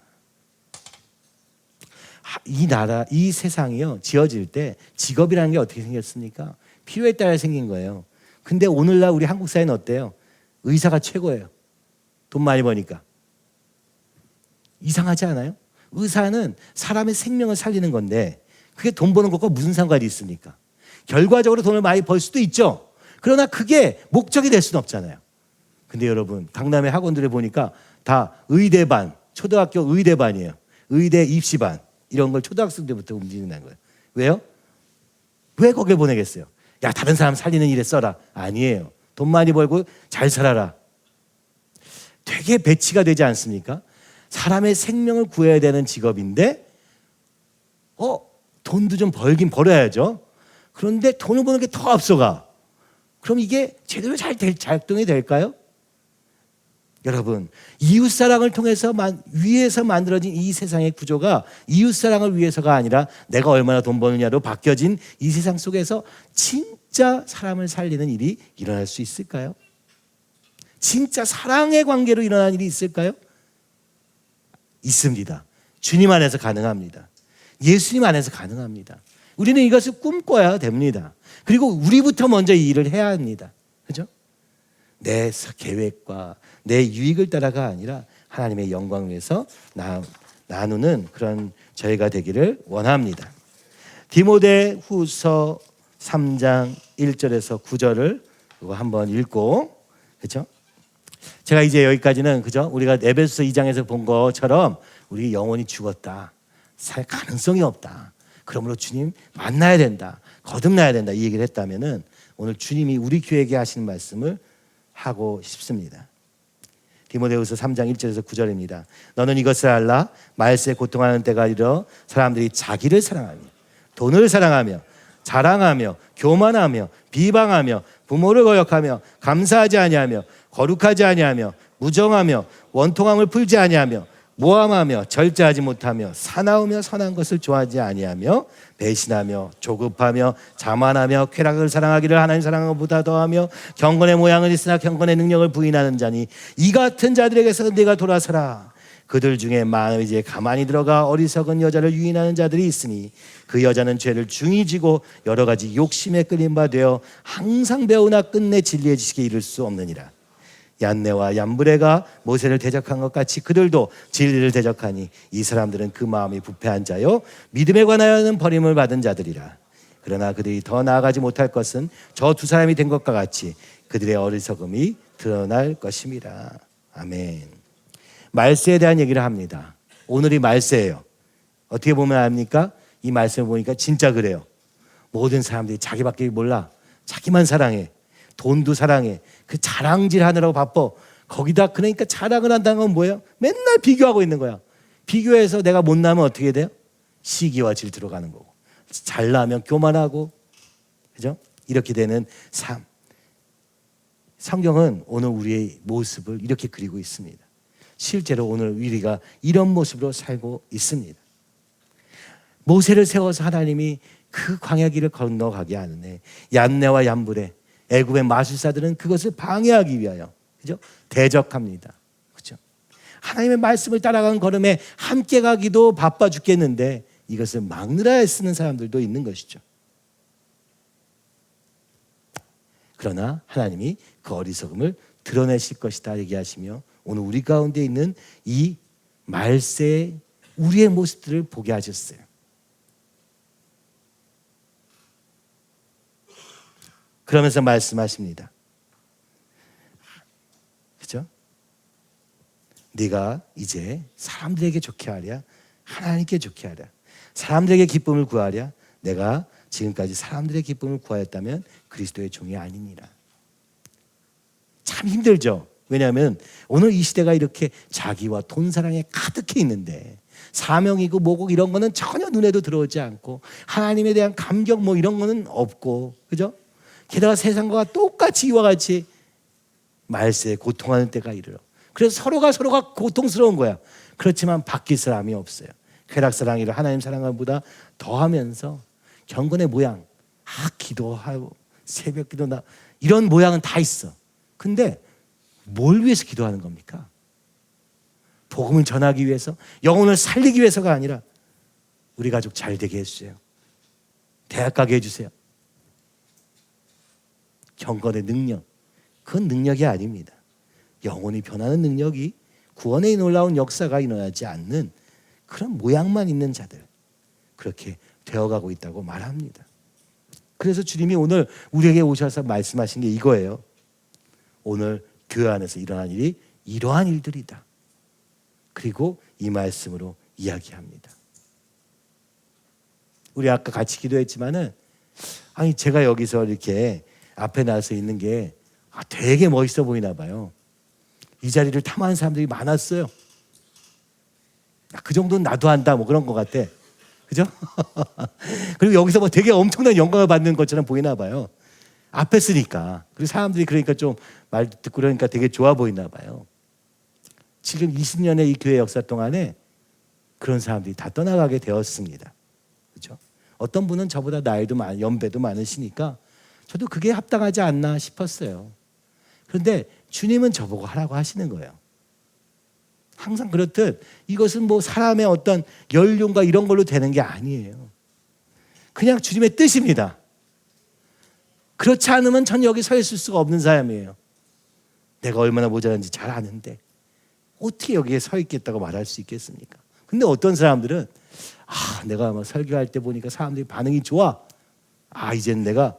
이 나라, 이 세상이요 지어질 때 직업이라는 게 어떻게 생겼습니까? 필요에 따라 생긴 거예요. 근데 오늘날 우리 한국 사회는 어때요? 의사가 최고예요. 돈 많이 버니까. 이상하지 않아요? 의사는 사람의 생명을 살리는 건데 그게 돈 버는 것과 무슨 상관이 있습니까? 결과적으로 돈을 많이 벌 수도 있죠. 그러나 그게 목적이 될 수는 없잖아요. 근데 여러분 강남의 학원들에 보니까 다 의대반, 초등학교 의대반이에요. 의대 입시반 이런 걸 초등학생 때부터 움직인다는 거예요. 왜요? 왜 거길 보내겠어요? 야 다른 사람 살리는 일에 써라. 아니에요. 돈 많이 벌고 잘 살아라. 되게 배치가 되지 않습니까? 사람의 생명을 구해야 되는 직업인데 돈도 좀 벌긴 벌어야죠. 그런데 돈을 버는 게 더 앞서가. 그럼 이게 제대로 잘 작동이 될까요? 여러분 이웃사랑을 통해서 위에서 만들어진 이 세상의 구조가 이웃사랑을 위해서가 아니라 내가 얼마나 돈 버느냐로 바뀌어진 이 세상 속에서 진짜 사람을 살리는 일이 일어날 수 있을까요? 진짜 사랑의 관계로 일어나는 일이 있을까요? 있습니다. 주님 안에서 가능합니다. 예수님 안에서 가능합니다. 우리는 이것을 꿈꿔야 됩니다. 그리고 우리부터 먼저 이 일을 해야 합니다. 그죠? 내 계획과 내 유익을 따라가 아니라 하나님의 영광을 위해서 나누는 그런 저희가 되기를 원합니다. 디모데후서 3장 1절에서 9절을 이거 한번 읽고, 그렇죠? 제가 이제 여기까지는 그죠? 우리가 에베소서 2장에서 본 것처럼 우리 영혼이 죽었다, 살 가능성이 없다. 그러므로 주님 만나야 된다, 거듭나야 된다 이 얘기를 했다면은 오늘 주님이 우리 교회에게 하시는 말씀을 하고 싶습니다. 디모데후서 3장 1절에서 9절입니다. 너는 이것을 알라. 말세에 고통하는 때가 이르러 사람들이 자기를 사랑하며 돈을 사랑하며 자랑하며 교만하며 비방하며 부모를 거역하며 감사하지 아니하며 거룩하지 아니하며 무정하며 원통함을 풀지 아니하며 모함하며 절제하지 못하며 사나우며 선한 것을 좋아하지 아니하며 배신하며 조급하며 자만하며 쾌락을 사랑하기를 하나님 사랑하는 것보다 더하며 경건의 모양은 있으나 경건의 능력을 부인하는 자니 이 같은 자들에게서 네가 돌아서라. 그들 중에 마음의 이제 가만히 들어가 어리석은 여자를 유인하는 자들이 있으니 그 여자는 죄를 중히 지고 여러 가지 욕심에 끌린 바 되어 항상 배우나 끝내 진리의 지식에 이를 수 없느니라. 얀네와 얀브레가 모세를 대적한 것 같이 그들도 진리를 대적하니 이 사람들은 그 마음이 부패한 자요 믿음에 관하여는 버림을 받은 자들이라. 그러나 그들이 더 나아가지 못할 것은 저 두 사람이 된 것과 같이 그들의 어리석음이 드러날 것임이라. 아멘. 말세에 대한 얘기를 합니다. 오늘이 말세예요. 어떻게 보면 압니까? 이 말씀을 보니까 진짜 그래요. 모든 사람들이 자기밖에 몰라. 자기만 사랑해. 돈도 사랑해. 그 자랑질 하느라고 바빠. 거기다 그러니까 자랑을 한다는 건 뭐예요? 맨날 비교하고 있는 거야. 비교해서 내가 못나면 어떻게 돼요? 시기와 질투로 가는 거고. 잘나면 교만하고, 그죠? 이렇게 되는 삶. 성경은 오늘 우리의 모습을 이렇게 그리고 있습니다. 실제로 오늘 우리가 이런 모습으로 살고 있습니다. 모세를 세워서 하나님이 그 광야길을 건너가게 하는 얀네와 얀브레 애굽의 마술사들은 그것을 방해하기 위하여 그죠? 대적합니다. 그죠? 하나님의 말씀을 따라가는 걸음에 함께 가기도 바빠 죽겠는데 이것을 막느라 애쓰는 사람들도 있는 것이죠. 그러나 하나님이 그 어리석음을 드러내실 것이다 얘기하시며 오늘 우리 가운데 있는 이 말세의 우리의 모습들을 보게 하셨어요. 그러면서 말씀하십니다. 그죠? 네가 이제 사람들에게 좋게 하랴, 하나님께 좋게 하랴, 사람들에게 기쁨을 구하랴. 내가 지금까지 사람들의 기쁨을 구하였다면 그리스도의 종이 아니니라. 참 힘들죠. 왜냐하면 오늘 이 시대가 이렇게 자기와 돈 사랑에 가득해 있는데 사명이고 뭐고 이런 거는 전혀 눈에도 들어오지 않고 하나님에 대한 감격 뭐 이런 거는 없고, 그죠? 게다가 세상과 똑같이 이와 같이 말세에 고통하는 때가 이르러. 그래서 서로가 고통스러운 거야. 그렇지만 바뀔 사람이 없어요. 쾌락사랑이를 하나님 사랑보다 더하면서 경건의 모양, 기도하고 새벽 기도나 이런 모양은 다 있어. 근데 뭘 위해서 기도하는 겁니까? 복음을 전하기 위해서, 영혼을 살리기 위해서가 아니라 우리 가족 잘 되게 해주세요. 대학 가게 해주세요. 경건의 능력, 그건 능력이 아닙니다. 영혼이 변하는 능력이, 구원의 놀라운 역사가 일어나지 않는 그런 모양만 있는 자들, 그렇게 되어가고 있다고 말합니다. 그래서 주님이 오늘 우리에게 오셔서 말씀하신 게 이거예요. 오늘 교회 안에서 일어난 일이 이러한 일들이다. 그리고 이 말씀으로 이야기합니다. 우리 아까 같이 기도했지만은, 아니 제가 여기서 이렇게 앞에 나서 있는 게 되게 멋있어 보이나 봐요. 이 자리를 탐하는 사람들이 많았어요. 그 정도는 나도 한다 뭐 그런 것 같아. 그죠? 그리고 여기서 뭐 되게 엄청난 영광을 받는 것처럼 보이나 봐요. 앞에 쓰니까. 그리고 사람들이 그러니까 좀 말 듣고 그러니까 되게 좋아 보이나 봐요. 지금 20년의 이 교회 역사 동안에 그런 사람들이 다 떠나가게 되었습니다. 그렇죠? 어떤 분은 저보다 나이도 연배도 많으시니까 저도 그게 합당하지 않나 싶었어요. 그런데 주님은 저보고 하라고 하시는 거예요. 항상 그렇듯 이것은 뭐 사람의 어떤 연륜과 이런 걸로 되는 게 아니에요. 그냥 주님의 뜻입니다. 그렇지 않으면 전 여기 서 있을 수가 없는 사람이에요. 내가 얼마나 모자란지 잘 아는데 어떻게 여기에 서 있겠다고 말할 수 있겠습니까? 근데 어떤 사람들은 내가 막 설교할 때 보니까 사람들이 반응이 좋아. 이젠 내가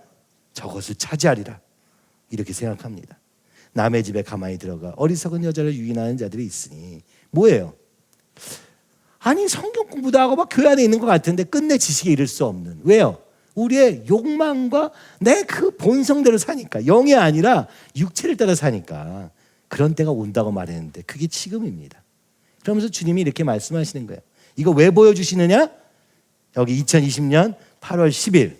저것을 차지하리라. 이렇게 생각합니다. 남의 집에 가만히 들어가 어리석은 여자를 유인하는 자들이 있으니 뭐예요? 아니 성경 공부도 하고 막 교회 안에 있는 것 같은데 끝내 지식에 이를 수 없는. 왜요? 우리의 욕망과 내 그 본성대로 사니까, 영이 아니라 육체를 따라 사니까 그런 때가 온다고 말했는데 그게 지금입니다. 그러면서 주님이 이렇게 말씀하시는 거예요. 이거 왜 보여주시느냐? 여기 2020년 8월 10일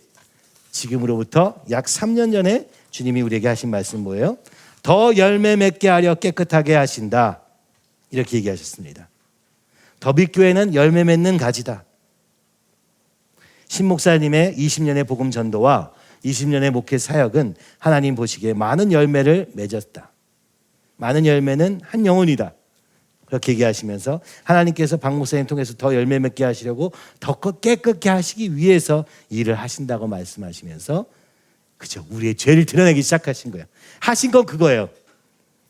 지금으로부터 약 3년 전에 주님이 우리에게 하신 말씀 뭐예요? 더 열매 맺게 하려 깨끗하게 하신다. 이렇게 얘기하셨습니다. 더빛교회는 열매 맺는 가지다. 신 목사님의 20년의 복음 전도와 20년의 목회 사역은 하나님 보시기에 많은 열매를 맺었다. 많은 열매는 한 영혼이다. 그렇게 얘기하시면서 하나님께서 박 목사님 통해서 더 열매 맺게 하시려고 더 깨끗게 하시기 위해서 일을 하신다고 말씀하시면서, 그죠? 우리의 죄를 드러내기 시작하신 거예요. 하신 건 그거예요.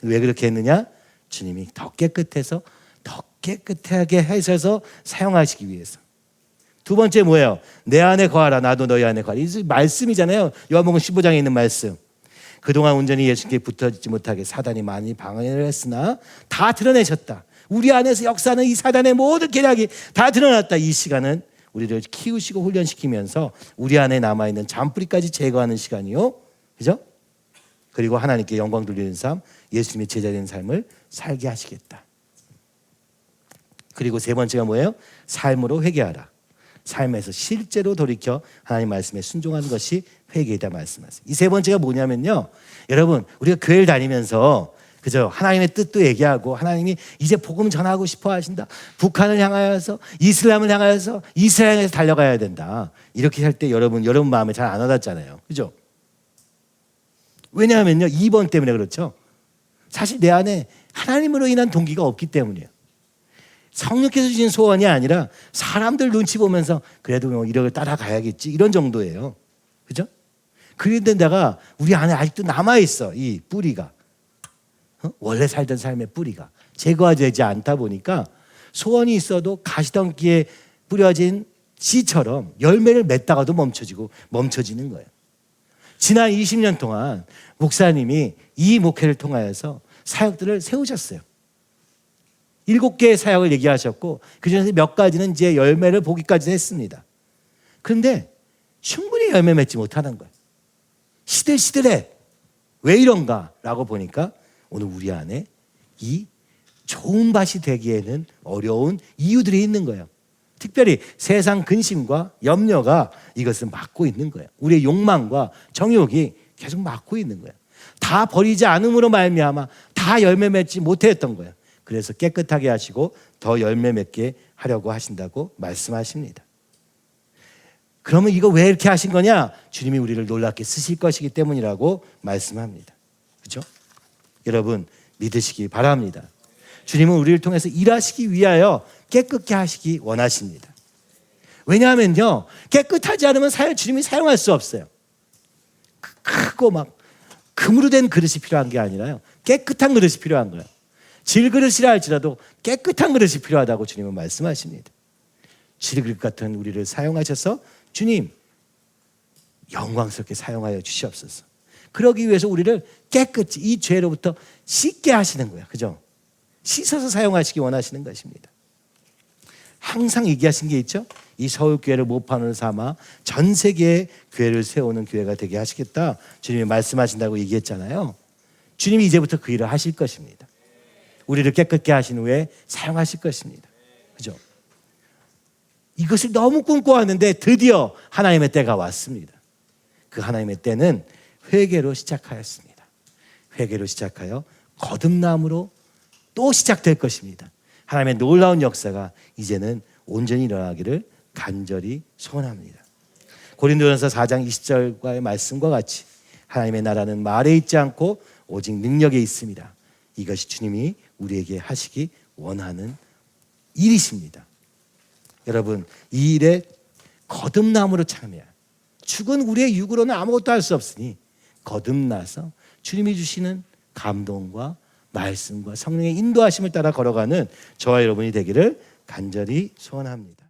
왜 그렇게 했느냐? 주님이 더 깨끗해서 더 깨끗하게 하셔서 사용하시기 위해서. 두 번째 뭐예요? 내 안에 거하라 나도 너희 안에 거하라. 이 말씀이잖아요. 요한복음 15장에 있는 말씀. 그동안 온전히 예수께 붙어있지 못하게 사단이 많이 방해를 했으나 다 드러내셨다. 우리 안에서 역사하는 이 사단의 모든 계략이 다 드러났다. 이 시간은 우리를 키우시고 훈련시키면서 우리 안에 남아있는 잔뿌리까지 제거하는 시간이요. 그죠? 그리고 하나님께 영광 돌리는 삶, 예수님의 제자된 삶을 살게 하시겠다. 그리고 세 번째가 뭐예요? 삶으로 회개하라. 삶에서 실제로 돌이켜 하나님 말씀에 순종하는 것이 회개이다 말씀하세요. 이 세 번째가 뭐냐면요, 여러분 우리가 교회를 다니면서 그죠? 하나님의 뜻도 얘기하고 하나님이 이제 복음 전하고 싶어 하신다. 북한을 향하여서 이슬람을 향하여서 이스라엘에서 달려가야 된다. 이렇게 할 때 여러분 마음에 잘 안 와닿잖아요. 그죠? 왜냐하면요 2번 때문에 그렇죠. 사실 내 안에 하나님으로 인한 동기가 없기 때문이에요. 성령께서 주신 소원이 아니라 사람들 눈치 보면서 그래도 뭐 이걸 따라가야겠지 이런 정도예요. 그죠? 그런데 내가 우리 안에 아직도 남아있어. 이 뿌리가. 원래 살던 삶의 뿌리가 제거되지 않다 보니까 소원이 있어도 가시덤기에 뿌려진 씨처럼 열매를 맺다가도 멈춰지는 거예요. 지난 20년 동안 목사님이 이 목회를 통하여서 사역들을 세우셨어요. 7개의 사역을 얘기하셨고 그중에서 몇 가지는 이제 열매를 보기까지 했습니다. 그런데 충분히 열매 맺지 못하는 거예요. 시들시들해. 왜 이런가? 라고 보니까 오늘 우리 안에 이 좋은 밭이 되기에는 어려운 이유들이 있는 거예요. 특별히 세상 근심과 염려가 이것을 막고 있는 거예요. 우리의 욕망과 정욕이 계속 막고 있는 거예요. 다 버리지 않음으로 말미암아 다 열매 맺지 못했던 거예요. 그래서 깨끗하게 하시고 더 열매 맺게 하려고 하신다고 말씀하십니다. 그러면 이거 왜 이렇게 하신 거냐? 주님이 우리를 놀랍게 쓰실 것이기 때문이라고 말씀합니다. 그렇죠? 여러분 믿으시기 바랍니다. 주님은 우리를 통해서 일하시기 위하여 깨끗게 하시기 원하십니다. 왜냐하면요, 깨끗하지 않으면 주님이 사용할 수 없어요. 크고 막 금으로 된 그릇이 필요한 게 아니라요, 깨끗한 그릇이 필요한 거예요. 질그릇이라 할지라도 깨끗한 그릇이 필요하다고 주님은 말씀하십니다. 질그릇 같은 우리를 사용하셔서 주님 영광스럽게 사용하여 주시옵소서. 그러기 위해서 우리를 깨끗이 이 죄로부터 씻게 하시는 거예요. 그죠? 씻어서 사용하시기 원하시는 것입니다. 항상 얘기하신 게 있죠. 이 서울교회를 모판으로 삼아 전 세계에 교회를 세우는 교회가 되게 하시겠다 주님이 말씀하신다고 얘기했잖아요. 주님이 이제부터 그 일을 하실 것입니다. 우리를 깨끗게 하신 후에 사용하실 것입니다. 그죠? 이것을 너무 꿈꿔왔는데 드디어 하나님의 때가 왔습니다. 그 하나님의 때는 회개로 시작하였습니다. 회개로 시작하여 거듭남으로 또 시작될 것입니다. 하나님의 놀라운 역사가 이제는 온전히 일어나기를 간절히 소원합니다. 고린도전서 4장 20절과의 말씀과 같이 하나님의 나라는 말에 있지 않고 오직 능력에 있습니다. 이것이 주님이 우리에게 하시기 원하는 일이십니다. 여러분, 이 일에 거듭남으로 참여해야, 죽은 우리의 육으로는 아무것도 할 수 없으니 거듭나서 주님이 주시는 감동과 말씀과 성령의 인도하심을 따라 걸어가는 저와 여러분이 되기를 간절히 소원합니다.